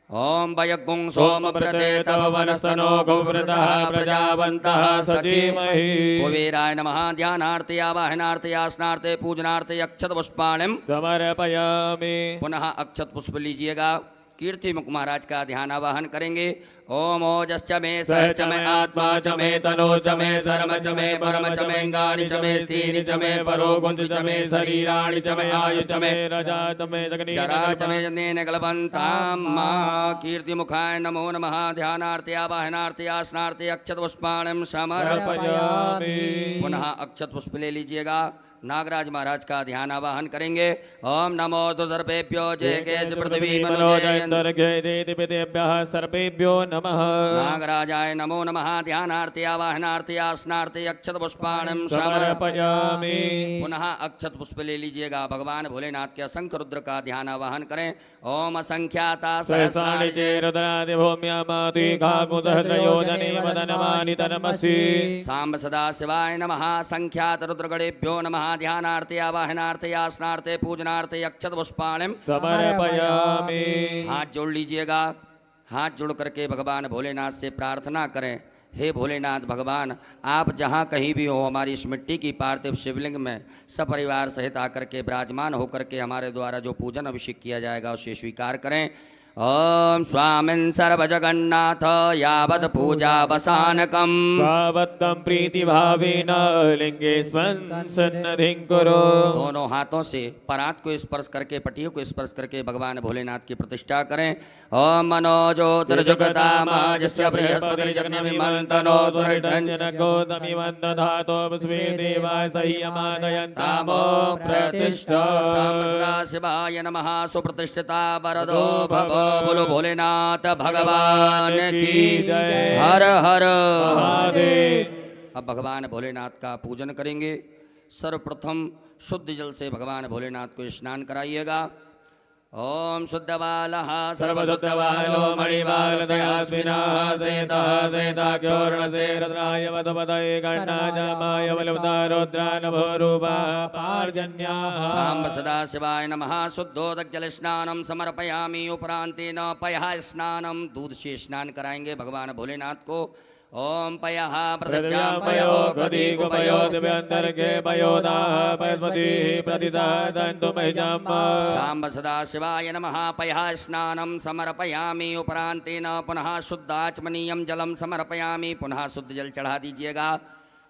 ओम वयगुं सोम प्रते तव वनस्तनो गोवृतः प्रजावन्तः सचीमहि। कुबेराय नमः। ध्यानार्थे आवाहनार्थे आसनार्थे पूजनार्थे अक्षत पुष्पाणं समर्पयामि। पुनः अक्षत पुष्प लीजिएगा। कीर्ति मुख महाराज का ध्यान आवाहन करेंगे। ओम ओजश्च मे सहच मे आत्मा च मे तनो च मे शर्म च मे परम च मे अंगानि च मे स्थीनि च मे परो गुंतु च मे शरीराणि च मे आयुष च मे रजा च मे जगनी जरा च मे जनेन कल्पन्तां मा। कीर्ति मुखाय नमो नमः। ध्यानार्थे आवाहनार्थे आसनार्थे अक्षत पुष्पाणं समर्पयामि। पुनः अक्षत पुष्प ले लीजिएगा। नागराज महाराज का ध्यान आवाहन करेंगे। ओम नमो तो सर्वेभ्यो जय केच पृथ्वी मनोजयेभ्यः सर्वेभ्यो नमः। नागराजाय नमो नमः। ध्यानार्थे आवाहनार्थे आसनार्थे अक्षत पुष्पाणं समर्पयामि। पुनः अक्षत पुष्प ले लीजिएगा। भगवान भोलेनाथ के असंख्य रुद्र का ध्यान आवाहन करें। ओम असंख्याता सहस्राणि चेरुद्रादि भूम्यामाति काकुसहस्रयोजने वदनमानि तनमसि। सांब सदा शिवाय नमः। संख्यात रुद्रगणेभ्यो नमः। ध्यानार्थे आवाहनार्थे आसनार्थे पूजनार्थे अक्षत पुष्पाणं समर्पयामि। हाथ जोड़ लीजिएगा। हाथ जोड़ करके भगवान भोलेनाथ से प्रार्थना करें। हे भोलेनाथ भगवान, आप जहाँ कहीं भी हो हमारी इस मिट्टी की पार्थिव शिवलिंग में सपरिवार सहित आकर के विराजमान होकर के हमारे द्वारा जो पूजन अभिषेक किया जाएगा उसे स्वीकार करें। ओम स्वामिन् सर्वजगन्नाथ यावत् पूजावसानकम् भावत्तं प्रीतिभावेन लिंगेस्मिन् सन्निधिं कुरु। दोनों हाथों से परात को स्पर्श करके पटियों को स्पर्श करके भगवान भोलेनाथ की प्रतिष्ठा करें। ओम मनोज्योतिर्जुगतामाजस्य बृहस्पतिर्जगन्यमिमन्तनो दुर्धन्यनगोतमिवन्दधातो विश्वे देवाय सह्यमादयन्तामो प्रतिष्ठा। शाम सदा शिवाय नमः। सुप्रतिष्ठिता वरदो भव बोलो भोलेनाथ भगवान की हर हर महादेव। अब भगवान भोलेनाथ का पूजन करेंगे। सर्वप्रथम शुद्ध जल से भगवान भोलेनाथ को स्नान कराइएगा। ओम शुद्धबालः सर्वशुद्धबालो मणिबालतयास्मिनः सेतः सेताक्षोर्णसे रुद्राय वदवदये गणाजामाय बलवतारोद्रानभोरूपः पार्जन्याः। सांब सदा शिवाय नमः। शुद्धोदक जल स्नानम समर्पयामि। उपरांतेन पयः स्नानम दूध से स्नान कराएंगे भगवान भोलेनाथ को। ओम पयः पृथिव्यां पयो गदी कुपयो दिव्यंतर्के पयोदाः पयस्मतिः प्रतिदा सन्तु मह्यम्। सांब सदा शिवाय नमः। पयः स्नानम समर्पयामि। उपरांतेन पुनः शुद्धाचमनीयं जलम समर्पयामि। पुनः शुद्ध जल चढ़ा दीजिएगा।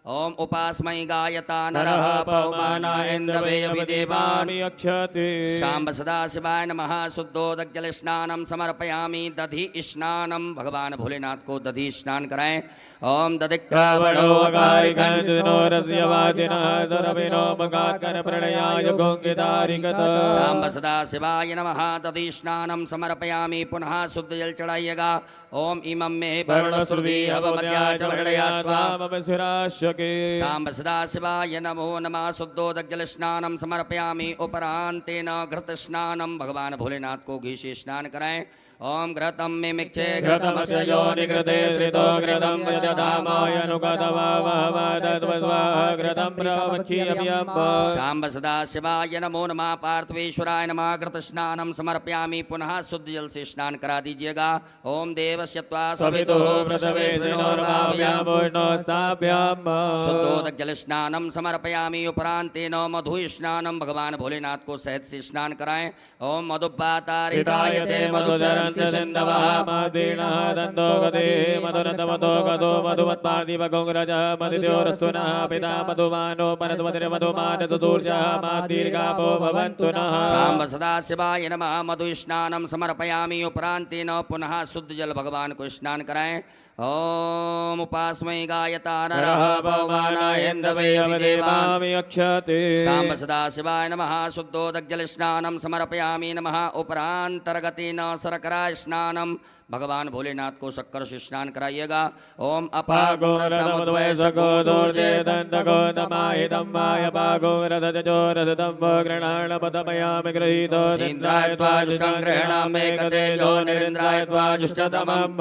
ओम उपास्मै गायता नरः पवमाना इन्द्रवे अभिदेवानि अक्षते। सांब सदा शिवाय नमः। शुद्धोदक जल स्नानम समर्पयामि। दधि स्नानम भगवान भोलेनाथ को दधि स्नान कराएं। ओम श्रावणो अकारिकन्नो रस्यवादिनः सरविनो मगात्कन प्रणयाय गोंगितारिकत। सांब सदा शिवाय नमः। दधि स्नानम समर्पयामि। पुनः शुद्ध जल चढ़ाइएगा। ओम इमं मे वरुणश्रुति हवमद्या च वर्णयात्वा मम शिराश्वके। सांब सदा शिवाय नमो नमः। शुद्धोदक जल स्नानम समर्पयामि। उपरांतेन घृत स्नानम भगवान भोलेनाथ को घी से स्नान कराएं। ओम घृतम मिमिक्षे घृतमस्य योनिकृते श्रितो घृतं यशदामायनुगतवावहवादस्वस्वाहा घृतं प्रवक्षीयम्यम्ब। सांब सदा शिवाय नमो नमः। पार्थिवेश्वराय नमः। घृत स्नानम समर्पयामि। पुनः शुद्ध जल से स्नान करा दीजिएगा। ओम देवस्य त्वा सवितुः प्रसवेष्णोर्भाव्यामोष्णोस्ताभ्याम्। शुद्धोदक जल स्नानम समर्पयामि। उपरांतेन मधु स्नानम भगवान भोलेनाथ को शहद से स्नान कराएं। ओम मधुपातारितायते मधुचरन्ति सिन्धवः मदीर्णः दन्तो गते मधुरन्तमतो गतो मधुमत्पार्थिवगोङ्ग्रजः मदित्योरस्तुनः पिता मधुमानो परस्वतिर्मधुमानतुसूर्यः मादीर्घापो भवन्तु नः। सांब सदा शिवाय नमः। मधु स्नानम समर्पयामि। उपरांतेन पुनः शुद्ध जल भगवान को स्नान कराएं। ओम उपास्मै गायता नरः पवमाना इन्द्रवे अभिदेवानि अक्षते। सांब सदा शिवाय नमः। शुद्धोदक जल स्नानम समर्पयामि। नमः। उपरांतर्गतेन शर्करा स्नानम भगवान भोलेनाथ को शक्कर से स्नान कराइएगा। ओम अपागो रसमुद्वैसको दूर्जे दन्तको नमाहितं मायपागो रसजो रसदम्भो गृणाणपदमयामि गृहीतो इंद्राय त्वा जुष्टं गृह्णामि कतेजो निरिन्द्राय त्वा जुष्टतमम्।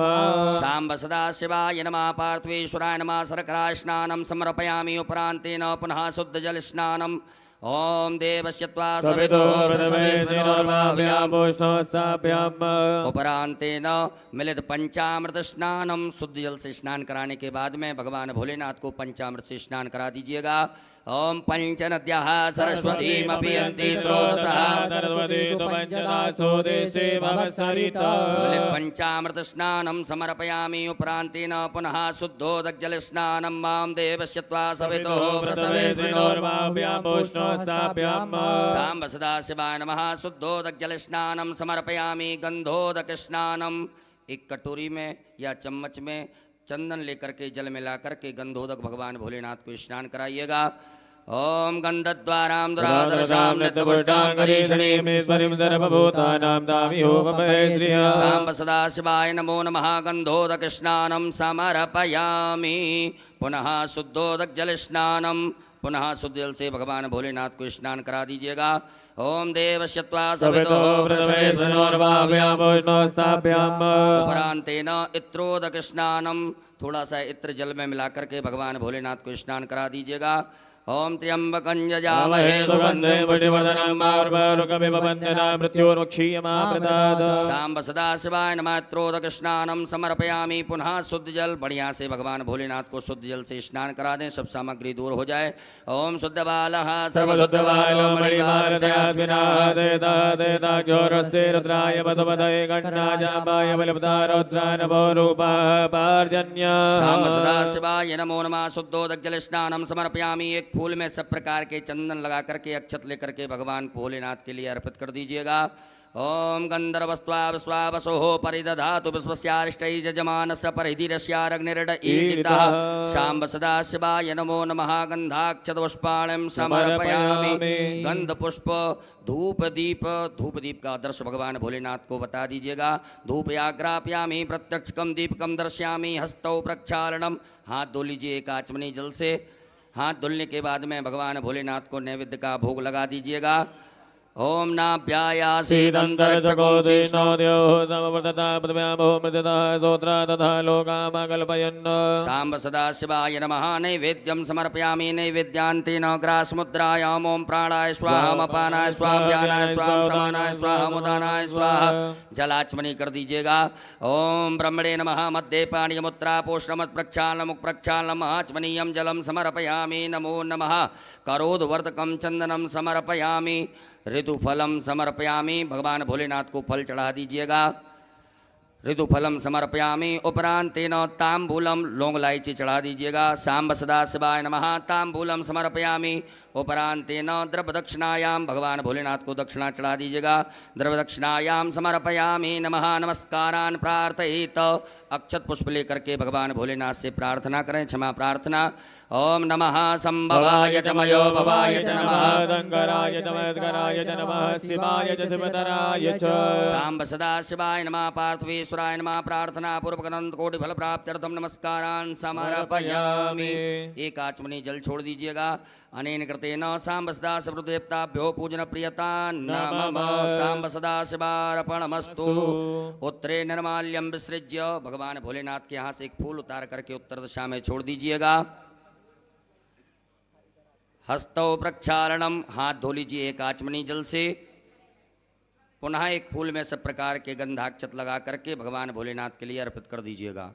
सांब सदा शिवाय नमः। पार्थिवेश्वराय नमः। शर्करा स्नानम समर्पयामि। उपरांतेन पुनः शुद्ध जल स्नानम। ओम देवस्य त्वा सवितुः प्रसवेष्णोर्भाव्यामोष्णोस्ताभ्याम्। उपरांतेन मिलित पंचामृत स्नानम। शुद्ध जल से स्नान कराने के बाद में भगवान भोलेनाथ को पंचामृत से स्नान करा दीजिएगा। ओम पंचनद्याः सरस्वतीमपि यन्ति स्रोतसः सरस्वती तु पंचदासो देशे भवसरिता। मिलित पंचामृत स्नानम समर्पयामि। उपरांतेन पुनः शुद्धोदक जल स्नानम। मां देवस्य त्वा सवितुः प्रसवेष्णोर्भाव्यामोष्णोस्ताभ्याम्। सांब सदा शिवाय नमः। शुद्धोदक जल स्नानम समर्पयामि। गंधोदक स्नानम। एक कटोरी में या चम्मच में चंदन लेकर के जल मिला करके गंधोदक भगवान भोलेनाथ को स्नान कराइएगा। ओम गंधद्वारां दुरादर्शां नित्यपुष्टां गरीषणीमेश्वरीं सर्वभूतानां तामिहोपमहेश्रियः। सांब सदा शिवाय नमो नमः। गंधोदक स्नानम समर्पयामि। पुनः शुद्धोदक जल स्नानम। पुनः शुद्ध जल से भगवान भोलेनाथ को स्नान करा दीजिएगा। ओम देवस्य त्वा सवितुः प्रसवेष्णोर्भाव्यामोष्णोस्ताभ्याम्। उपरांतेन इत्रोदक स्नानम। थोड़ा सा इत्र जल में मिलाकर के भगवान भोलेनाथ को स्नान करा दीजिएगा। ओम त्र्यंबकं यजामहे सुगन्धिं पुष्टिवर्धनं मारुकमिव वन्दना मृत्योर्मुक्षीयमामृतात् सांब सदाशिवाय नमः। त्रोदकस्नानं समर्पयामि। पुनः शुद्ध जल बढ़िया से भगवान भोलेनाथ को शुद्ध जल से स्नान करा दें, सब सामग्री दूर हो जाए। ओम शुद्ध बालः सर्वशुद्धबालो मणिमार्जयास्विनादेदादेदाघ्योरस्य रुद्राय मधुमदये गणराजाम्बाय बलिपदा रुद्राय नमो रूपाः पार्जन्य सांब सदाशिवाय नमो नमः। शुद्धोदक जल स्नानं समर्पयामि। एक फूल में सब प्रकार के चंदन लगा करके अक्षत लेकर के भगवान भोलेनाथ के लिए अर्पित कर दीजिएगा। ओम गंधर्वस्वावसोः परिदधातु विश्वस्यारिष्टै यजमानस्य परिधिरस्याग्निर्डईडितः शाम्ब सदाशिवाय नमो नमः। गंधाक्षतपुष्पाणिं समर्पयामि। गंधपुष्प धूप दीप का दर्श भगवान भोलेनाथ को बता दीजिएगा। धूप आग्रापयामि प्रत्यक्षकम दीपकम दर्शयामि। हस्तौ प्रक्षालनम, हाथ धो लीजिए एक आचमनी जल से। हाथ धुलने के बाद में भगवान भोलेनाथ को नैवेद्य का भोग लगा दीजिएगा। ओम सांब सदाशिवाय नमः। नैवेद्यं समर्पयामि। नैवेद्यान्तेन ग्रासमुद्रायाम् ओम प्राणाय स्वाहा अपानाय स्वाहा व्यानाय स्वाहा समानाय स्वाहा मुदानाय स्वाहा जलाचमनी कर दीजिएगा। ओम ब्रह्मणे नमः। मध्ये पाणिमुत्रा पोषणमत् प्रक्षालनमुख प्रक्षालनम आचमनीयं जलम समर्पयामि। नमो नमः। करोदवर्तकं चंदनम समर्पयामि। ऋतुफलम समर्पयामि। भगवान भोलेनाथ को फल चढ़ा दीजिएगा। ऋतुफलम समर्पयामि। उपरांतेन तांबूलम लौंग इलायची चढ़ा दीजिएगा। सांब सदाशिवाय नमः। तांबूलम समर्पयामि। उपरांतेन द्रव्य दक्षिणायाम, भगवान भोलेनाथ को दक्षिणा चढ़ा दीजिएगा। द्रव्य दक्षिणायाम समर्पयामि। नमः। नमस्कारान् प्रार्थयेत। अक्षत पुष्प लेकर के भगवान भोलेनाथ से प्रार्थना करें, क्षमा प्रार्थना। ओम नमः संभवाय च मयो भवाय च नमः। शंकराय च मद्गराय च नमः। शिवाय च शिवतराय च सांब सदाशिवाय नमः। पार्थवेश्वराय नमः। प्रार्थना पूर्वक अनंत कोटि फल प्राप्त्यर्थम नमस्कारान् समर्पयामि। एक आचमनी जल छोड़ दीजिएगा। अनेन कृतेन सांब सदाशिवदेवताभ्यो पूजन प्रियता नमः। सांब सदाशिवार्पणमस्तु। उत्तरे निर्माल्यम विसृज्य, भगवान भोलेनाथ के यहाँ से एक फूल उतार करके उत्तर दिशा में छोड़ दीजिएगा। हस्तौ प्रक्षालनम, हाथ धो लीजिए एक आचमनी जल से। पुनः एक फूल में सब प्रकार के गंधाक्षत लगा करके भगवान भोलेनाथ के लिए अर्पित कर दीजिएगा।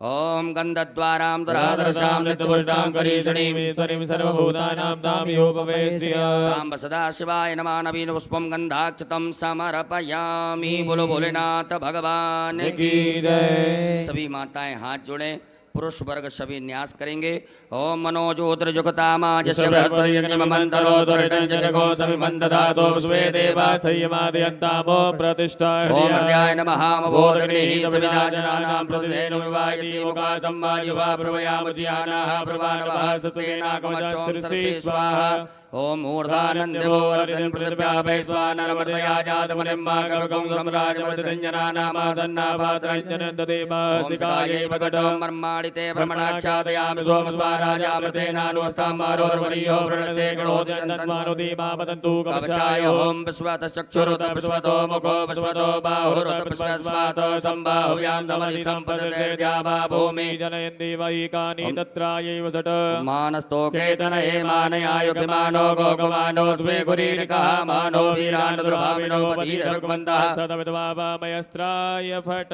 ओम गंधद्वारां दुरादर्शां नित्यपुष्टां करीषणीमीश्वरीं सर्वभूतानां तामियोपवे श्रिया। सांब सदाशिवाय नमः। नवीन पुष्पम गंधाक्षतं समर्पयामि। बोलो भोलेनाथ भगवान की जय। सभी माताएं हाथ जोड़ें। पुरुष वर्ग सभी न्यास करेंगे। ओम मनोजोद्र जुगतामाजस्य बृहस्पतिर्ममन्तरो दुर्टञ्जगो समिमन्दधातो स्वे देवा संयमादयन्तामो प्रतिष्ठा। ओम हृदयाय नमः। बोधग्निः सविदाजनानां प्रतिधेनु विवायति मुखा सम्मायुवा प्रवयामुद्यानाः प्रवानवः सतेनाकमच्चों स्वाहा। ओम ऊर्धानन्दो वरदन् प्रतिव्यापै स्वानरमर्दया जातमनिम्मा कवकं सम्राजमर्दञ्जनानामासन्नापात्रञ्जनन्ददेवासिकायै वकटो मर्माणिते ब्रह्मणाक्षादयामि सोमस्माराजामृतेनानुस्ताम्बारोर्वर्यो वृणस्ते गणोदयन्तन्मानुदीमापतन्तु कवचाय। ओम विश्वतश्चक्षुरुत विश्वतो मुखो विश्वतो बाहुरुत विश्वस्मात् सम्बाहुयां दमलि सम्पदतेर्द्यावा भूमि जनयन्ति वैकानि तत्रायैव सट मानस्तो केतनये मानयायुक्तिमानो गोगमानो स्वे गुरीरिकः मानो वीरान् दुर्भाविनो पतिरभगवन्तः सदविद्वामयस्त्राय फट।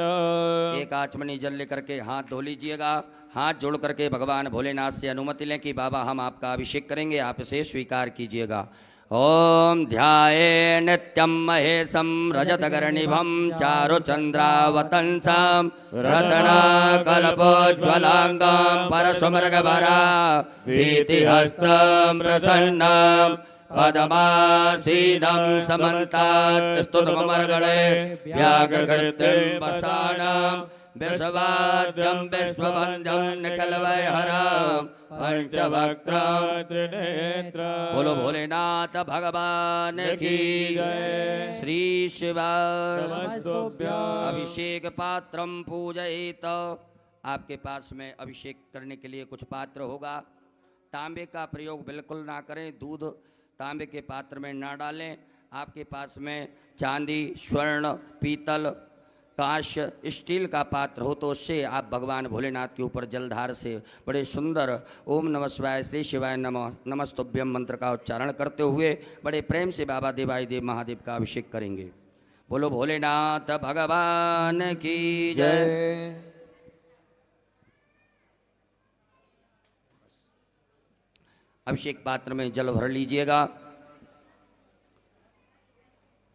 एक आचमनी जल लेकर के हाथ धो लीजिएगा। हाथ जोड़ करके भगवान भोलेनाथ से अनुमति लें कि बाबा हम आपका अभिषेक करेंगे, आप इसे स्वीकार कीजिएगा। ओम ध्याये नित्यं महेशं रजतगर्णिभं चारुचन्द्रावतंसं रत्नाकल्पोज्ज्वलाङ्गं परशुमृगभरा भीतिहस्तं प्रसन्नं पदमासीनं समन्तात् स्तुतमर्गणे व्याघ्रकृतिं वसानं विश्वाद्यं विश्वबन्धं निखिलवैहरं पंचवक्त्रं त्रिनेत्रं। बोलो भोलेनाथ भगवान की जय। श्री शिवाय। अभिषेक पात्रम पूजयेत। आपके पास में अभिषेक करने के लिए कुछ पात्र होगा। तांबे का प्रयोग बिल्कुल ना करें। दूध तांबे के पात्र में ना डालें। आपके पास में चांदी, स्वर्ण, पीतल कांस्य स्टील का पात्र हो तो उससे आप भगवान भोलेनाथ के ऊपर जलधार से बड़े सुंदर ओम नमः शिवाय श्री शिवाय नमः नमस्तुभ्यम मंत्र का उच्चारण करते हुए बड़े प्रेम से बाबा देवाई देव महादेव का अभिषेक करेंगे। बोलो भोलेनाथ भगवान की जय। अभिषेक पात्र में जल भर लीजिएगा।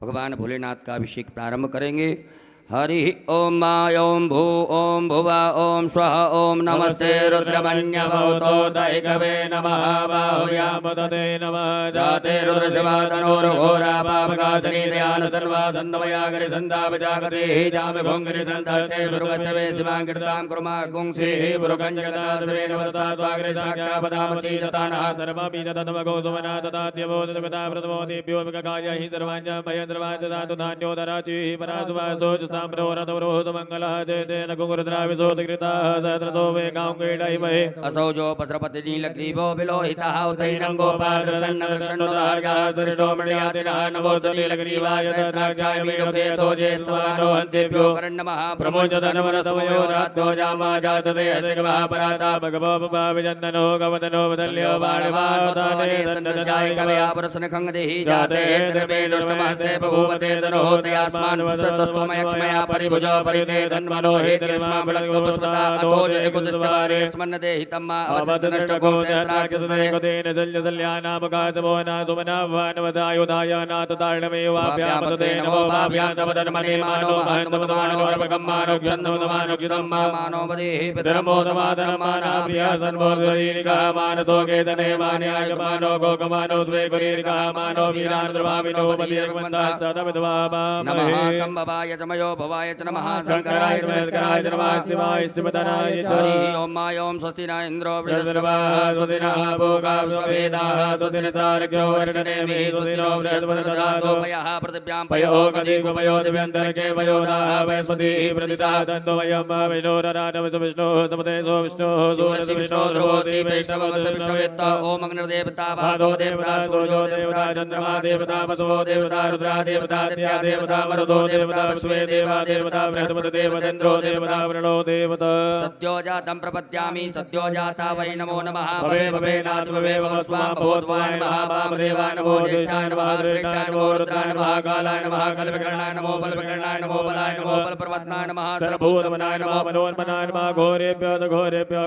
भगवान भोलेनाथ का अभिषेक प्रारंभ करेंगे। हरि ओम मा ओम भू ओम भुवा ओम स्वः ओम नमस्ते रुद्रमन्य भवतो दैकवे नमः बाहुयामदते नमः जाते रुद्रशिवातनोर्घोरा पापकासनी दयान सर्वा सन्दमयागरि सन्दापजागते जाम घोंगरि सन्दास्ते भृगस्तवे शिवांकृतां कुर्मा गुंसे भृगञ्जगदासवे नमस्ताद्वाग्रे साक्षापदामसि जतानः सर्वपि ततमगो सुमना ततात्यबोधगता प्रथमो देव्यो विकाय हि सर्वाञ्च भयन्द्रवाञ्च ददातु धान्योदराचि परासुवासो मंगलः जय जय नकुरुद्राविशोधकृताः सहस्रतो वेगांगेडैमहे असौजो पस्रपति नीलग्रीवो विलोहितः उतैनं गोपालकृष्णदर्शनोदार्यः सृष्टो मृयातिनः नमोऽस्तु नीलग्रीवाय सहस्राक्षाय मीढुकेतो जय स्वानो हन्तेभ्यो कर्णमः प्रमोचतनमनस्तमयो रातो जामा जातते हस्तिकमः पराता भगवो विजन्दनो गवदनो वदल्यो बाणवाताने सन्दस्याय कवया पुरसनखङ्गदेहि जाते त्रिवे दुष्टमस्ते बभूवते तनोहतयास्मान् पुष्पतस्तोमय मया परिभुजो परिते धन्मनो हे तिरस्मा बलक्तो पुष्पता अथोज एकुदिष्टवारे स्मन्नदे हितम्मा अवदनष्टको सेत्राक्षसदे कदेन जल्यजल्यानामकासवो नासुमनावानवदायुधाय नाततारणमेवाभ्यामतते नमो भाभ्यान्तवदन्मने मानो महन्मतमानो रवकम्मानो क्षन्दमतमानुक्षितम्मा मानो वदेहि पितरमोदमादरमानाभ्यासन्मोदरीनिकः मानसो केतने मान्यायमानो गोकमानो स्वे कुलीनिकः मानो वीरानुद्रभाविनो बलिर्वन्दः सदविद्वामा नमः संभवाय चमयो भवाय च नमः शंकराय च नमस्काराय च नमः शिवाय शिवतराय च हरि ओम मा ओम स्वस्ति न इन्द्रो बृहस्पतिर्वाः स्वस्ति नः भोगा स्ववेदाः स्वस्ति नस्तार्क्ष्यो वर्षणेमिः स्वस्ति नो बृहस्पतिर्दधातु पयः पृथिव्यां पयो कदिगुपयो दिव्यन्तरिक्षे पयोदाः वयस्पतिः प्रतिशः तन्तो वयं विष्णोरराटविष्णुः तमतेजो विष्णुः सूर्यविष्णुः ध्रुवोऽसि वैष्णवस्य विष्णुवेत्त ओम अग्निर्देवता भादो देवता सूर्यो देवता चन्द्रमा देवता वसवो देवता रुद्रा देवता आदित्या देवता मरुतो देवता स्वे देवा देवता बृहस्पति देवतेन्द्रो देवता वृणो देवता सद्यो जातं प्रपद्यामि सद्यो जाता वै नमो नमः भवे भवे नाथ भवे भव स्वां भवोद्वाय नमः वामदेवाय नमो ज्येष्ठाय नमः श्रेष्ठाय नमो रुद्राय नमः कालाय नमः कल्पकर्णाय नमो बलविकर्णाय नमो बलाय नमो बलप्रवत्नाय नमः सर्वभूतमनाय नमः मनोन्मनाय नमः घोरेभ्यो घोरेभ्यः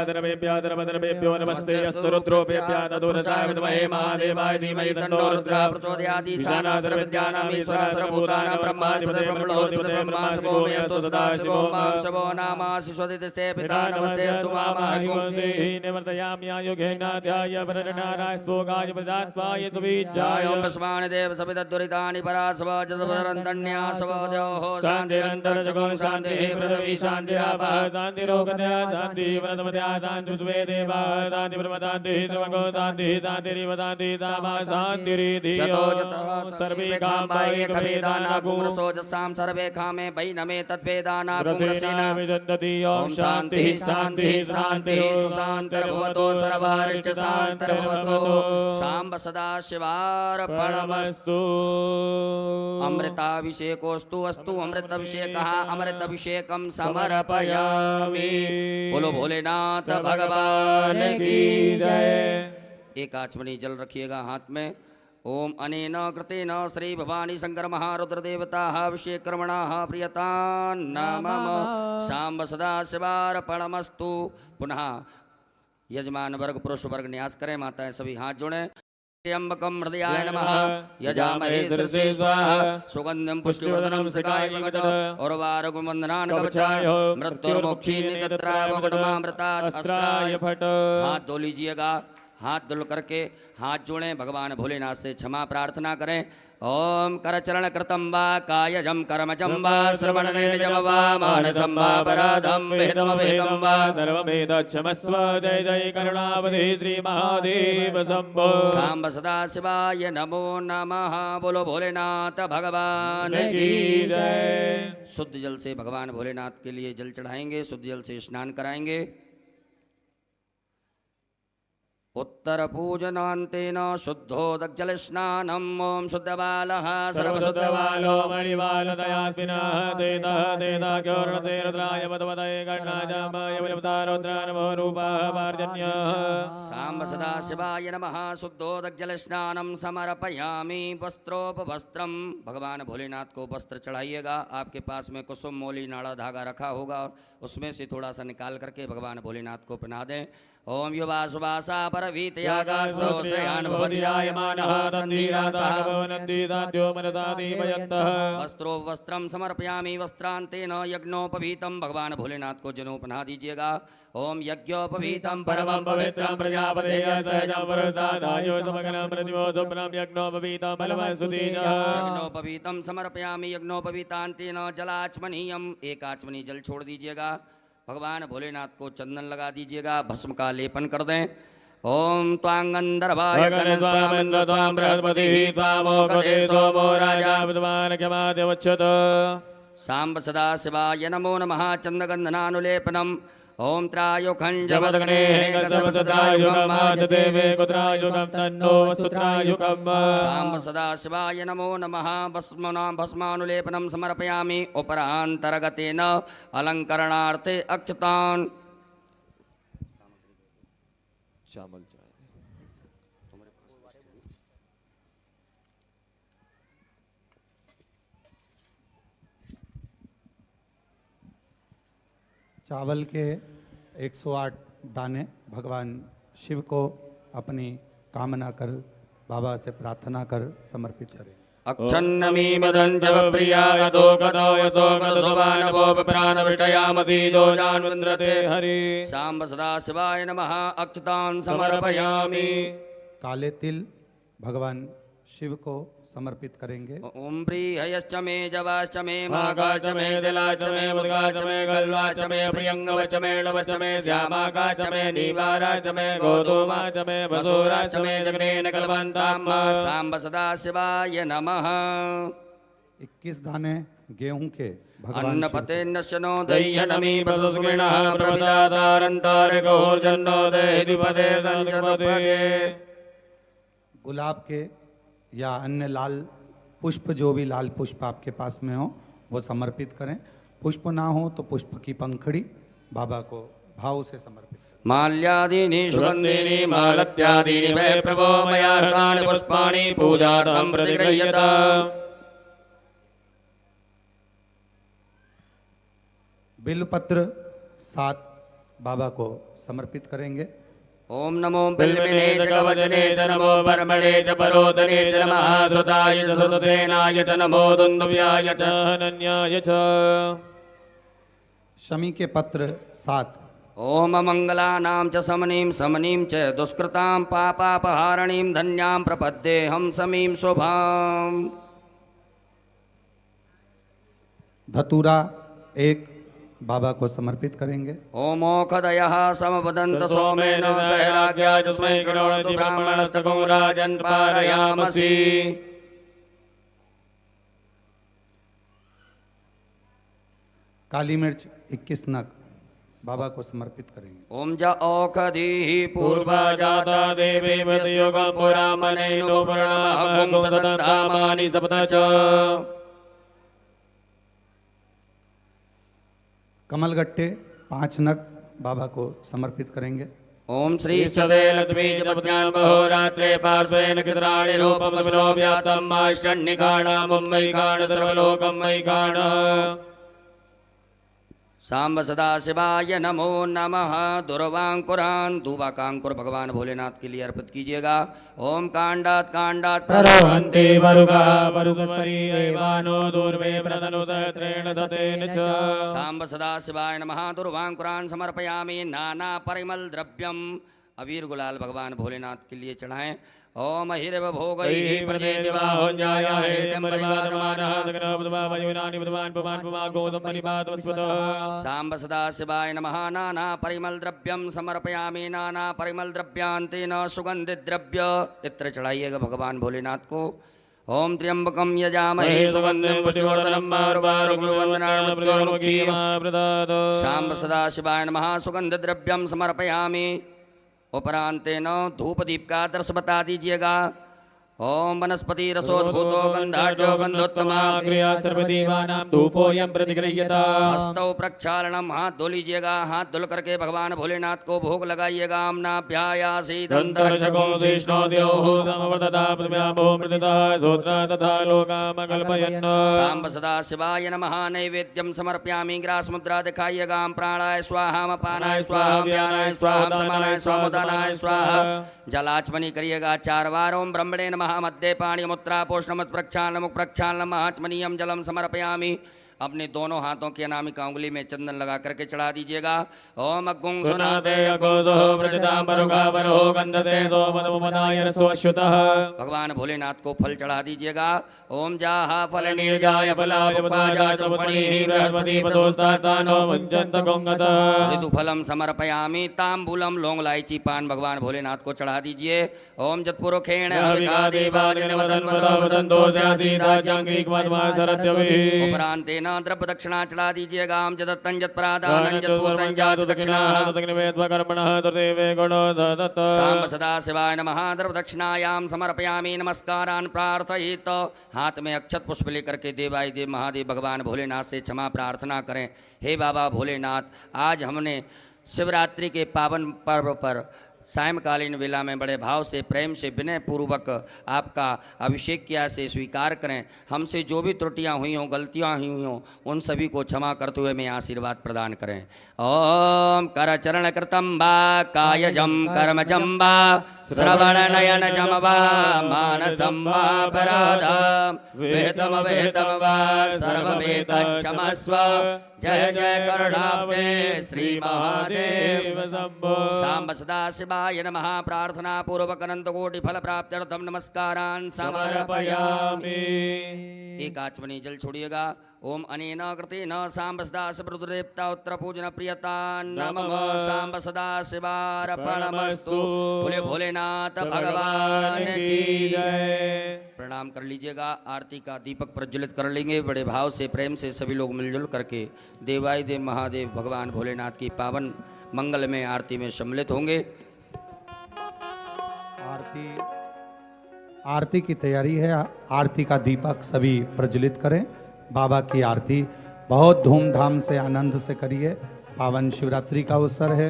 धर्मेभ्यो नमस्ते अस्तु रुद्रोभ्यः तदुरसाय विद्महे महादेवाय धीमहि तन्नो रुद्रः प्रचोदयात् ईशाना सर्वविद्यानां ईश्वरः सर्वभूतानां ब्रह्माधिपतिः ब्रह्मणोऽधिपतिः ब्रह्मा शिवो मे अस्तु सदा शिवो मां शिवो नामासि स्वदितस्ते पिता नमस्ते अस्तु मामहं निवर्तयामि आयुगेनाध्याय वरनाराय स्पोगाय प्रदात्वाय तुवीज्जाय ओम स्मान् देव सविदुरितानि परासव जदवरन्तन्यासव देवः शान्तिरन्तर्जगं शान्तिः पृथ्वी शान्तिरापः शान्तिरोगदया शान्तिः वरदमदया शान्तिर्स्वे देवा शान्तिर्ब्रह्मशान्तिः सर्वगो शान्तिः शान्तिरिव शान्तिः तामा शान्तिरिति सर्वे कामाय कवेदाना कुमरसोजसां सर्वे कामे वैनमे तद्वेदाना कुमरसेन विदन्ति ओम शान्तिः शान्तिः शान्तिः सुशान्तिर्भवतो सर्वारिष्ट शान्तिर्भवतो शाम्ब सदा शिवार्पणमस्तु। अमृताभिषेकोस्तु अस्तु अमृताभिषेकः अमृताभिषेकं समर्पयामि। बोलो भोलेनाथ भगवान की जय। एक आचमनी जल रखिएगा हाथ में। ओम अनेन कृतेन श्री भवानी शंकर महारुद्र देवताः अभिषेकर्मणाः प्रियतां नमः। शाम्ब सदा शिवार्पणमस्तु। पुनः यजमान वर्ग पुरुष वर्ग न्यास करें, माताएं सभी हाथ जोड़ें। त्र्यंबकं हृदयाय नमः यजामहे शिरसे स्वाहा सुगंधं पुष्टिवर्धनं सकाय मगध और्वारुकं वन्दनान् कवचाय मृत्युर्मोक्षीनि तत्रावगतमामृतात् अस्त्राय फट। हाथ धो लीजिएगा। हाथ धुल करके हाथ जोड़ें, भगवान भोलेनाथ से क्षमा प्रार्थना करें। ओम करचरण कृतं वा कायजं कर्मजं वा श्रवणनेजं वा मानसं वा पराधं वेदमवेदं वा सर्ववेदक्षमस्व। जय जय करुणावधे श्री महादेव शंभो। शाम्ब सदा शिवाय नमो नमः। बोलो भोलेनाथ भगवान की जय। शुद्ध जल से भगवान भोलेनाथ के लिए जल चढ़ाएंगे, शुद्ध जल से स्नान कराएंगे। उत्तरपूजनान्तेन शुद्धोदग्जलस्नानम् ॐ शुद्धबालः सर्वशुद्धबालो मणिबालदयास्विनः तेतः तेताख्योर्णते रुद्राय मधुमदये गणाजामाय विलुप्तारुद्रानमो रूपाः पार्जन्यः साम्ब सदाशिवाय नमः। शुद्धोदग्जलस्नानं समर्पयामि। वस्त्रोपवस्त्रम, भगवान भोलेनाथ को वस्त्र चढ़ाइएगा। आपके पास में कुसुम मोली नाड़ा धागा रखा होगा, उसमें से थोड़ा सा निकाल करके भगवान भोलेनाथ को पहना दें। ओम युवा सुवासा परवीतयागासो श्रेयान् भवति जायमानः तन्वीरासः भवनन्दिदाद्यो मनदादीमयन्तः। वस्त्रोपवस्त्रम समर्पयामि। वस्त्रांतेन यज्ञोपवीतम, भगवान भोलेनाथ को जनेऊ पहना दीजिएगा। ओम यज्ञोपवीतम परमं पवित्रं प्रजापतेय सहजं पुरुषादायो समग्रं प्रतिमोदुप्रं यज्ञोपवीतं बलवस्तुतिजः। यज्ञोपवीतम समर्पयामि। यज्ञोपवीतांतेन जलाचमनीयम, एक आचमनी जल छोड़ दीजिएगा। भगवान भोलेनाथ को चंदन लगा दीजिएगा, भस्म का लेपन कर दें। ओम त्वांगंधर्वाय त्वां बृहस्पतिः त्वामोकते सोमो राजा विद्वान् क्षमाद्यवच्छत। सांब सदा शिवाय नमो नमः। चंदगंधनानुलेपनम। ओम त्रायुखं जपदगणेः कसवसत्रायुगं माजते मे कुत्रायुगं तन्नो वसुत्रायुगम्। सांब सदा शिवाय नमो नमः। भस्मानुलेपनम समर्पयामि। उपरांतरगतेन अलंकरणार्थे अक्षतान्। चावल चावल के 108 दाने भगवान शिव को अपनी कामना कर, बाबा से प्रार्थना कर समर्पित करें। अक्षन्नमी मदन जप प्रिया यतो कतो यतो कतसुबानवोप प्राणविष्टयामती दोजान्वन्द्रते हरि। सांब सदा शिवाय नमः। अक्षतान् समर्पयामि। काले तिल भगवान शिव को समर्पित करेंगे। ओम प्रियश्च मे जवाश्च मे मागाच मे दिलाच मे मुद्गाच मे गल्वाच मे प्रियंगवच मे णवच मे श्यामाकाच मे नीवाराच मे गोधूमाच मे वसुराच मे जगनेन कल्पन्ताम्। सांब सदा शिवाय नमः। 21 दाने गेहूं के भगवान अन्नपते नशनो दह्यनमी पशुस्मिणः प्रविदातारन्तारको जन्नो देहिपदे संचतपदे। गुलाब के या अन्य लाल पुष्प, जो भी लाल पुष्प आपके पास में हो वो समर्पित करें। पुष्प ना हो तो पुष्प की पंखड़ी बाबा को भाव से समर्पित करें। माल्यादीनि सुगंधीनि मालत्यादीनि मे प्रभो मया हृतानि पुष्पाणि पूजार्थं प्रतिगृह्यता। बिल्वपत्र 7 बाबा को समर्पित करेंगे। ओम नमो बिल्विने च कवचने च नमो परमणे च परोदने च नमः श्रुताय च श्रुतसेनाय च नमो दुन्दुभ्याय च अनन्याय च। शमी के पत्र 7। ओम मंगलानां च समनीं समनीं च दुष्कृतां पापापहारणीं धन्यां प्रपद्येऽहं समीं शुभाम्। धतूरा 1 बाबा को समर्पित करेंगे। ओमोखदयः समवदन्त सोमेन सहराज्ञा जस्मै गणोति ब्राह्मणस्तकं राजन् पारयामसि। काली मिर्च 21 नग बाबा को समर्पित करेंगे। ओम ज औषधीः पूर्वा जाता देवी मृतयुगं पुरा मनेनो पुराणमहं सतधामानि सप्त च। कमलगट्टे 5 नग बाबा को समर्पित करेंगे। ओम श्री सदे लक्ष्मी च पद्यान् बहोरात्रे पार्श्वेन कृत्राणि रूपं तमिनो व्यातं माष्टन्निकाण मुम्बैकाण सर्वलोकं मैकाण। सांब सदा शिवाय नमो नमः। दुर्वांकुरान दुवाकांकुर भगवान भोलेनाथ के लिए अर्पित कीजिएगा। ओम कांडात कांडात प्ररोहन्ति वरुगा वरुगस्परी एवानो दूर्वे प्रतनु सहस्रेण सतेन च। सांब सदा शिवाय नमः। दुर्वांकुरान समर्पयामि। नाना परिमल द्रव्यम, अबीर गुलाल भगवान भोलेनाथ के लिए चढ़ाएं। ओम हिरव भोगैः प्रतिदिवाहोञ्जाया हेयं परिवादमानः दग्नोपदवामयुनानि बुधवान् पुमान् पुमा गोदं परिपादवस्वतः। सांब सदा शिवाय नमः। नाना परिमल द्रव्यम समर्पयामि। नाना परिमल द्रव्यांतेन सुगंधित द्रव्य इत्र चढ़ाइएगा भगवान भोलेनाथ को। ओम त्र्यंबकं यजामहे सुगन्धिं पुष्टिवर्धनं मारुवारुग्णवन्दनान् प्रदोर्मुखीमाप्रदात्। सांब सदा शिवाय नमः। सुगंध द्रव्यम समर्पयामि। उपरांतेन धूप दीप का आदर्श बता दीजिएगा। ओम वनस्पति रसोद्भूतो गंधाढ्यो गंधोत्तमा क्रिया सर्वदेवानां धूपोऽयं प्रतिगृह्यता। हस्तौ प्रक्षालनम, हाथ धो लीजिएगा। हाथ धुल करके भगवान भोलेनाथ को भोग लगाइएगा। आम्नाभ्यायासीत् दन्तरक्षको शिष्णोद्योः समवर्तता पृथिव्यामो मृदिता सोत्रा तथा लोकामकल्पयन्। सांब सदा शिवाय नमः। नैवेद्यम समर्पयामि। ग्रास मुद्रा दिखाइएगा। प्राणाय स्वाहा, अपानाय स्वाहा, व्यानाय स्वाहा, समानाय स्वाहा, उदानाय स्वाहा। जलाचमनी करिएगा 4 बार। ओम ब्रह्मणे नमः। मध्य पाणी मुत्रा पोषणमत प्रक्षालन मुख प्रक्षालन आचमनीयम जलम समर्पयामि। अपने दोनों हाथों की अनामिका उंगली में चंदन लगा करके चढ़ा दीजिएगा। ओम अग्गुं सुनाते अकोसो प्रतिदाम्बरुका वरो गंधते सोमदमुपदाय रसोऽश्युतः। भगवान भोलेनाथ को फल चढ़ा दीजिएगा। ओम जाहा फल निर्जाय फलापुपाजा चौपणीः बृहस्पति पदोस्तानो मुञ्चन्त गोंगतः। ऋतुफलम समर्पयामि। तांबूलम लौंग इलायची पान भगवान भोलेनाथ को चढ़ा दीजिए। ओम जतपुरुखेण उपरांतेन द्रव्य दक्षिणा चढ़ा दीजिएगा। हम जदत्तं जत्प्रादानं जत्पूतं जाच दक्षिणा। सांब सदा शिवाय नमः। द्रव्य दक्षिणायाम समर्पयामि। नमस्कारान् प्रार्थयित। हाथ में अक्षत पुष्प लेकर के देवाय देव महादेव भगवान भोलेनाथ से क्षमा प्रार्थना करें। हे बाबा भोलेनाथ, आज हमने शिवरात्रि के पावन पर्व पर सायंकालीन वेला में बड़े भाव से प्रेम से विनय पूर्वक आपका अभिषेक किया से स्वीकार करें। हमसे जो भी त्रुटियां हुई हों, गलतियां हुई हों, उन सभी को क्षमा करते हुए मैं आशीर्वाद प्रदान करें। ओम कर चरण कृतम वा कायजम कर्मजम वा श्रवण नयन जम वा मानसम वा अपराधम वेदम वेदम वा सर्वमेत क्षमस्व। जय जय करुणाब्दे श्री महादेव शंभो। सांब सदा शिवाय नमः। प्रार्थना पूर्वक अनंत कोटि फल प्राप्त्यर्थम नमस्कारान् समर्पयामि। एक आचमनी जल छोड़िएगा। ओम अनेन कृतेन सांब सदा शिवरुद्रदेवता उत्तर पूजन प्रियता नमः। सांब सदा शिवार्पणमस्तु। बोले भोलेनाथ भगवान की जय। प्रणाम कर लीजिएगा। आरती का दीपक प्रज्वलित कर लेंगे। बड़े भाव से प्रेम से सभी लोग मिलजुल करके देवाय देव महादेव भगवान भोलेनाथ की पावन मंगल में आरती में सम्मिलित होंगे। आरती की तैयारी है। आरती का दीपक सभी प्रज्वलित करें। बाबा की आरती बहुत धूमधाम से आनंद से करिए। पावन शिवरात्रि का अवसर है।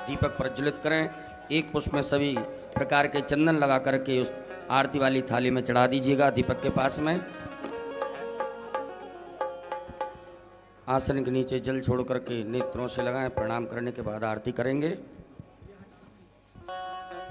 दीपक प्रज्वलित करें। एक पुष्प में सभी प्रकार के चंदन लगा करके उस आरती वाली थाली में चढ़ा दीजिएगा। दीपक के पास में आसन के नीचे जल छोड़ करके नेत्रों से लगाएं। प्रणाम करने के बाद आरती करेंगे।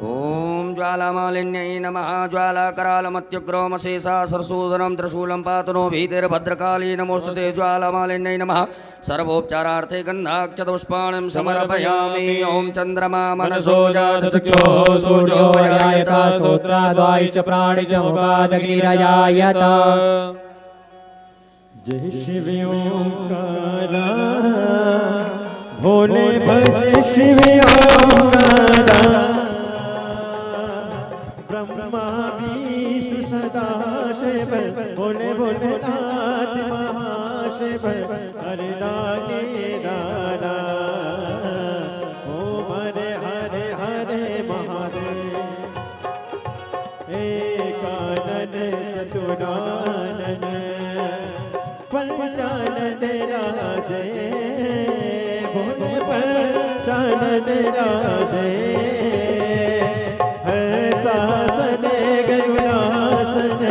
ओम ज्वालामालिन्यै नमः। ज्वालाकरालमत्युग्रोमशेषा सरसूदनं त्रिशूलं पातनो भीतिर्भद्रकाली नमोस्तुते। ज्वालामालिन्यै नमः। सर्वोपचारार्थे गन्धाक्षतपुष्पाणं समर्पयामि। ओम चंद्रमा मनसो जातचक्षुः सूर्यो जायता श्रोत्राद्वायु च प्राणि च मुखादग्निरजायत। जय शिव ओंकारा भोले भज शिव ओंकारा। ब्रह्मा विष्णु सदा शिव भोले भोलेनाथ महाशिव। हरे दाने दादा ओम हरे हरे हरे महादेव। एकानन चतुरानन पंचानन राजे भोले पंचानन राजे। हर शासन गरुड़ासन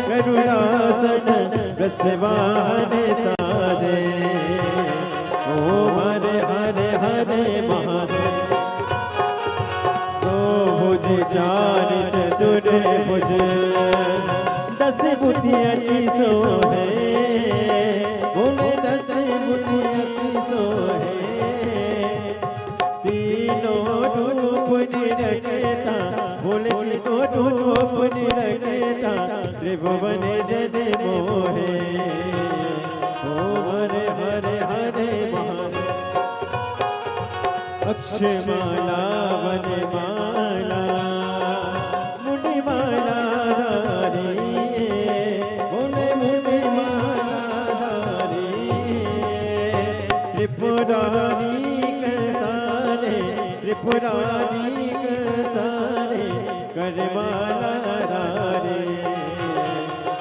गरुड़ासन गसवान साजे। ओम हरे हरे हरे महादेव। दो भुज चार चतुर भुज दस बुद्धि अति सोहे। बोले दस बुद्धि अति सोहे। तीनों रूप निरखता बोले तीनों रूप निरखता त्रिभुवन जय मोहे। ओम हरे हरे हरे महादेव। अक्षमाला वनमाला मुनिमाला धारी। बोले मुनिमाला धारी त्रिपुरारी सारे करमाला रे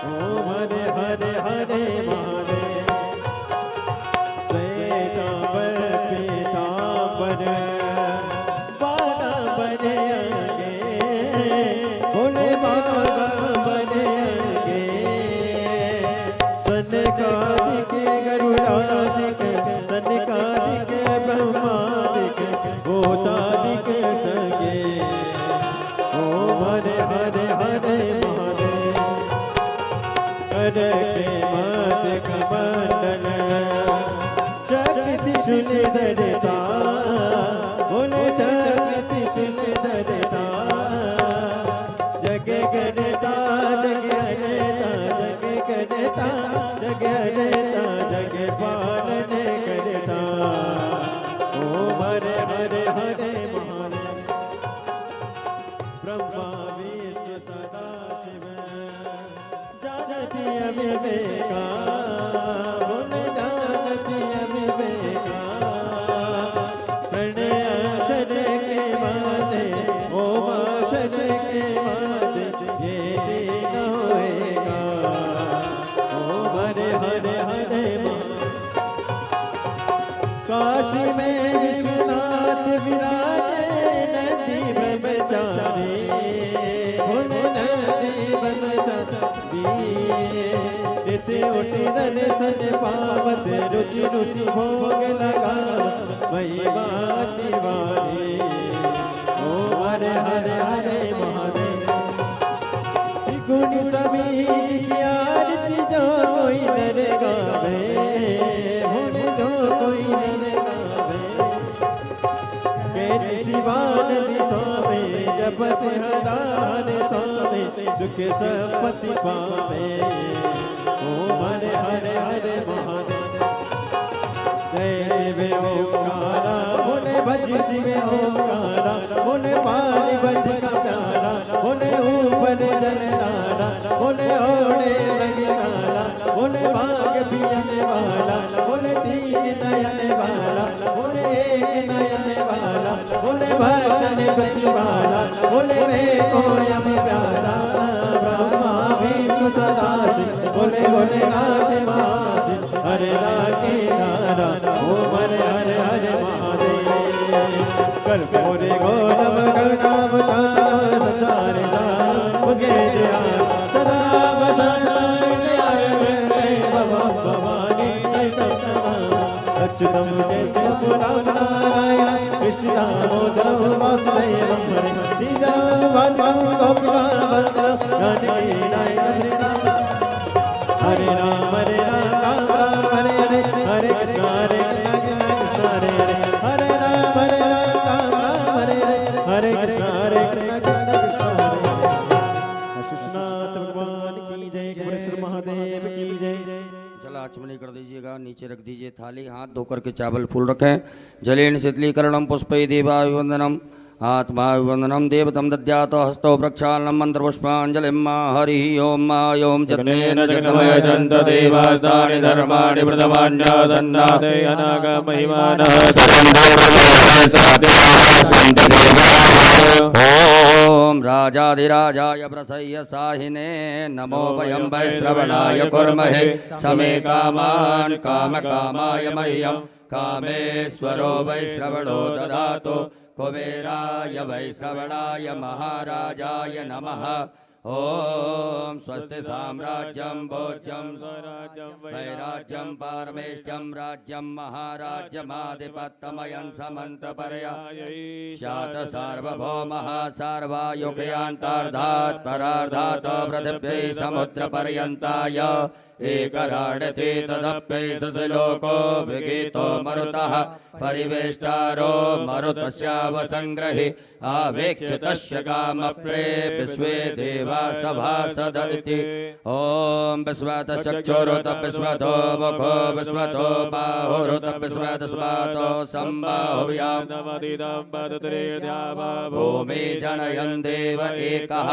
ओम हरे हरे हरे महादेव श्वेतांबर पीतांबर बागांबर अंगे भोले बागांबर अंगे सनकादिक गरुड़ादिक सनकादिक ब्रह्मादिक भूतादिक संगे ओम हरे हरे हरे महादेव कर के मत कमंडल चक्ति सुंदरता बोले चक्ति सुंदरता जग करता जग हरता जग करता जग हरता जग पालन करता ओम हरे हरे हरे महादेव ब्रह्मा विष्णु सदा शिव जानती अविवेका बोले जानती अविवेका प्रणय अक्षर के माते ओम अक्षर के माते ये दिन होएगा ओम हरे हरे हरे काशी में विश्वनाथ विराजे नदी ब्रह्मचारी भोले नदी ब्रह्मचारी इति उठी दन सन पावत रुचि रुचि भोग लगा महिमा दीवानी ओम हरे हरे हरे महादेव गुणी सभी की आरती जो कोई नर गावे भोले जो कोई नर गावे केत शिवानंद स्वामी जपत हरान स्वामी सुख संपत्ति पावे ओम हरे हरे हरे महादेव जय शिव ओंकारा भोले भज शिव ओंकारा भोले पानी बज का प्यारा भोले ऊपर जलधारा भोले ओढ़े लगी सारा भोले भाग पियने वाला भोले तीन नयन वाला भोले एक नयन वाला भोले भक्तन प्रति वाला भोले में कोयम प्यारा ब्रह्मा विष्णु सदा शिव भोले भोले नाथ महाशिव हरे राके नारा ओम हरे हरे हरे महादेव कर्पूरे गौरव गणावतार संसार सार मुझे जया सदा बसना भवानी अच्युतम जय नारायण कृष्ण दामोदर वासुदेव हरे राम राम हरे हरे हरे कृष्ण कृष्ण हरे हरे हरे राम राम हरे हरे हरे कृष्ण कृष्ण हरे शिशुनाथ भगवान की जय गणेश्वर महादेव की जय जल आचमनी कर दीजिएगा, नीचे रख दीजिए थाली, हाथ धोकर के चावल फूल रखें। जलेन शीतलीकरणम पुष्पै देवाभिवंदनम आत्माभिवंदनम देवतम दद्यात हस्तो प्रक्षालनम मंत्रपुष्पांजलिम हरि ओम ओम जगनेन जगमय जंत देवास्तानि धर्माणि प्रथमान्यासन्नाते अनाग महिमानः ओम राजाधिराजाय प्रसह्य साहिने नमो वयं वै श्रवणाय कुर्महे समे कामान् कामकामाय मह्यं कामेश्वरो वै श्रवणो ददातु कुबेराय वै श्रवणाय महाराजाय नमः। ओम स्वस्ति साम्राज्यं भोज्यं वैराज्यं पारमेष्ट्यं राज्यं महाराज्यमाधिपत्यमयं समन्तपर्यायै स्यात् सार्वभौमः सार्वायुगयान्तार्धात् परार्धात् पृथिव्यै समुद्रपर्यन्ताय एकराडते तदप्यै सलोको विगीतो मरुतः परिवेष्टारो मरुतस्यावसंग्रहि आवेक्ष्य तस्य कामप्रे विश्वे देवा सभासदन्ति। ओम विश्वत चक्षुरुत विश्वतो मुखो विश्वतो बाहुरुत विश्वत स्वातो संबाहुव्यां भूमि जनयन् देव एकः।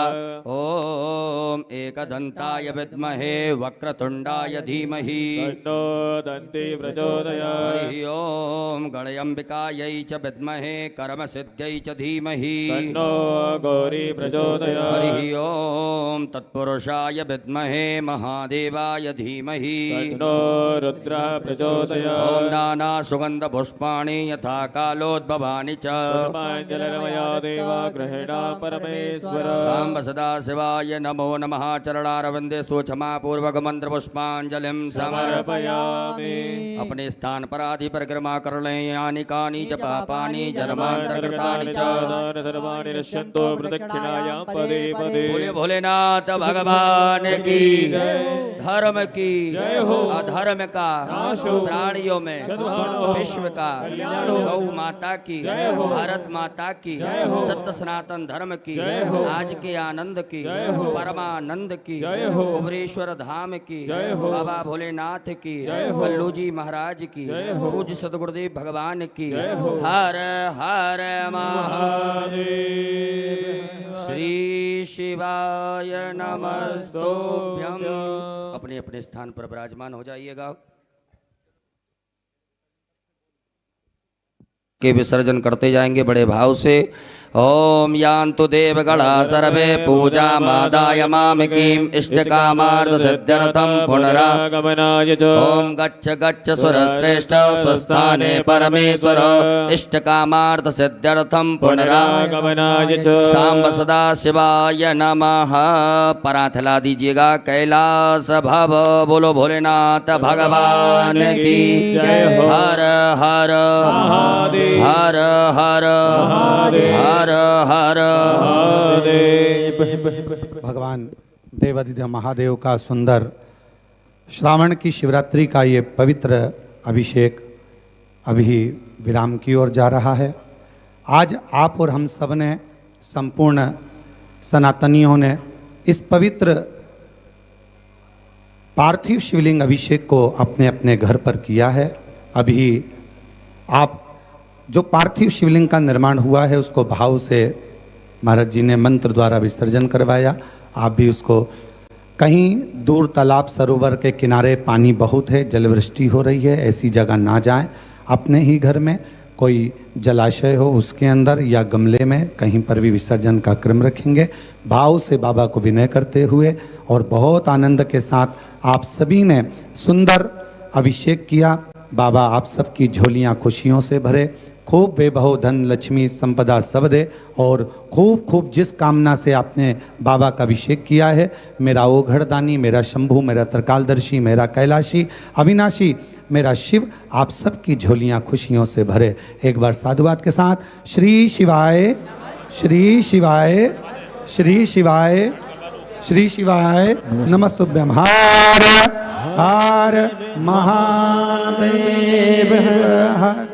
ओम एकदन्ताय विद्महे वक्रतुण्ड वक्रतुंडाय धीमहि तन्नो दन्ति प्रचोदयात् हरि ओम गणयंबिकायै च विद्महे कर्मसिद्ध्यै च धीमहि तन्नो गौरी प्रचोदयात् हरि ओम तत्पुरुषाय विद्महे महादेवाय धीमहि तन्नो रुद्रः प्रचोदयात् ओम नाना सुगंध पुष्पाणि यथा कालोद्भवानि च पुष्पाञ्जलिर्मया देव गृहीणा परमेश्वर सांब सदा शिवाय नमो नमः चरणारविंदे सोचमा पूर्वक मंत्र पुष्पांजलिं समर्पयामि अपने स्थान पर आदि परिक्रमा कर लें यानि कानि च पापानि जन्मांतरकृतानि च सर्वाणि नश्यन्तो प्रदक्षिणायां पदे पदे बोले भोलेनाथ भगवान की धर्म की अधर्म का प्राणियों में विश्व का गौ माता की भारत माता की सत्य सनातन धर्म की आज के आनंद की परमानंद की कुबरेश्वर धाम की बाबा भोलेनाथ की कल्लू जी महाराज की पूज्य सदगुरुदेव भगवान की हर हर महादेव श्री शिवाय नमस्तुभ्यं। अपने अपने स्थान पर विराजमान हो जाइएगा। के विसर्जन करते जाएंगे बड़े भाव से। ओम यान्तु देवगणा सर्वे पूजा मादाय मामिकीं इष्टकामार्थ सिद्ध्यर्थं पुनरागमनाय च ओम गच्छ गच्छ सुरश्रेष्ठ स्वस्थाने परमेश्वर इष्टकामार्थ सिद्ध्यर्थं पुनरागमनाय च सांब सदा शिवाय नमः। परात हिला दीजिएगा। कैलास भव बोलो भोलेनाथ भगवान की हर हर हर हर हर हर भगवान देवाधिदेव महादेव का सुंदर श्रावण की शिवरात्रि का ये पवित्र अभिषेक अभी विराम की ओर जा रहा है। आज आप और हम सब ने संपूर्ण सनातनियों ने इस पवित्र पार्थिव शिवलिंग अभिषेक को अपने अपने घर पर किया है। अभी आप जो पार्थिव शिवलिंग का निर्माण हुआ है उसको भाव से महाराज जी ने मंत्र द्वारा विसर्जन करवाया। आप भी उसको कहीं दूर तालाब सरोवर के किनारे पानी बहुत है, जलवृष्टि हो रही है, ऐसी जगह ना जाएं। अपने ही घर में कोई जलाशय हो उसके अंदर या गमले में कहीं पर भी विसर्जन का क्रम रखेंगे। भाव से बाबा को विनय करते हुए और बहुत आनंद के साथ आप सभी ने सुंदर अभिषेक किया। बाबा आप सबकी झोलियां खुशियों से भरे, खूब वैभव धन लक्ष्मी संपदा सब दे और खूब खूब जिस कामना से आपने बाबा का अभिषेक किया है, मेरा ओघड़दानी, मेरा शंभू, मेरा त्रिकालदर्शी, मेरा कैलाशी, अविनाशी, मेरा शिव, आप सबकी झोलियां खुशियों से भरे। एक बार साधुवाद के साथ श्री शिवाय श्री शिवाय श्री शिवाय श्री शिवाय नमस्तुभ्यं। हर हर महादेव हर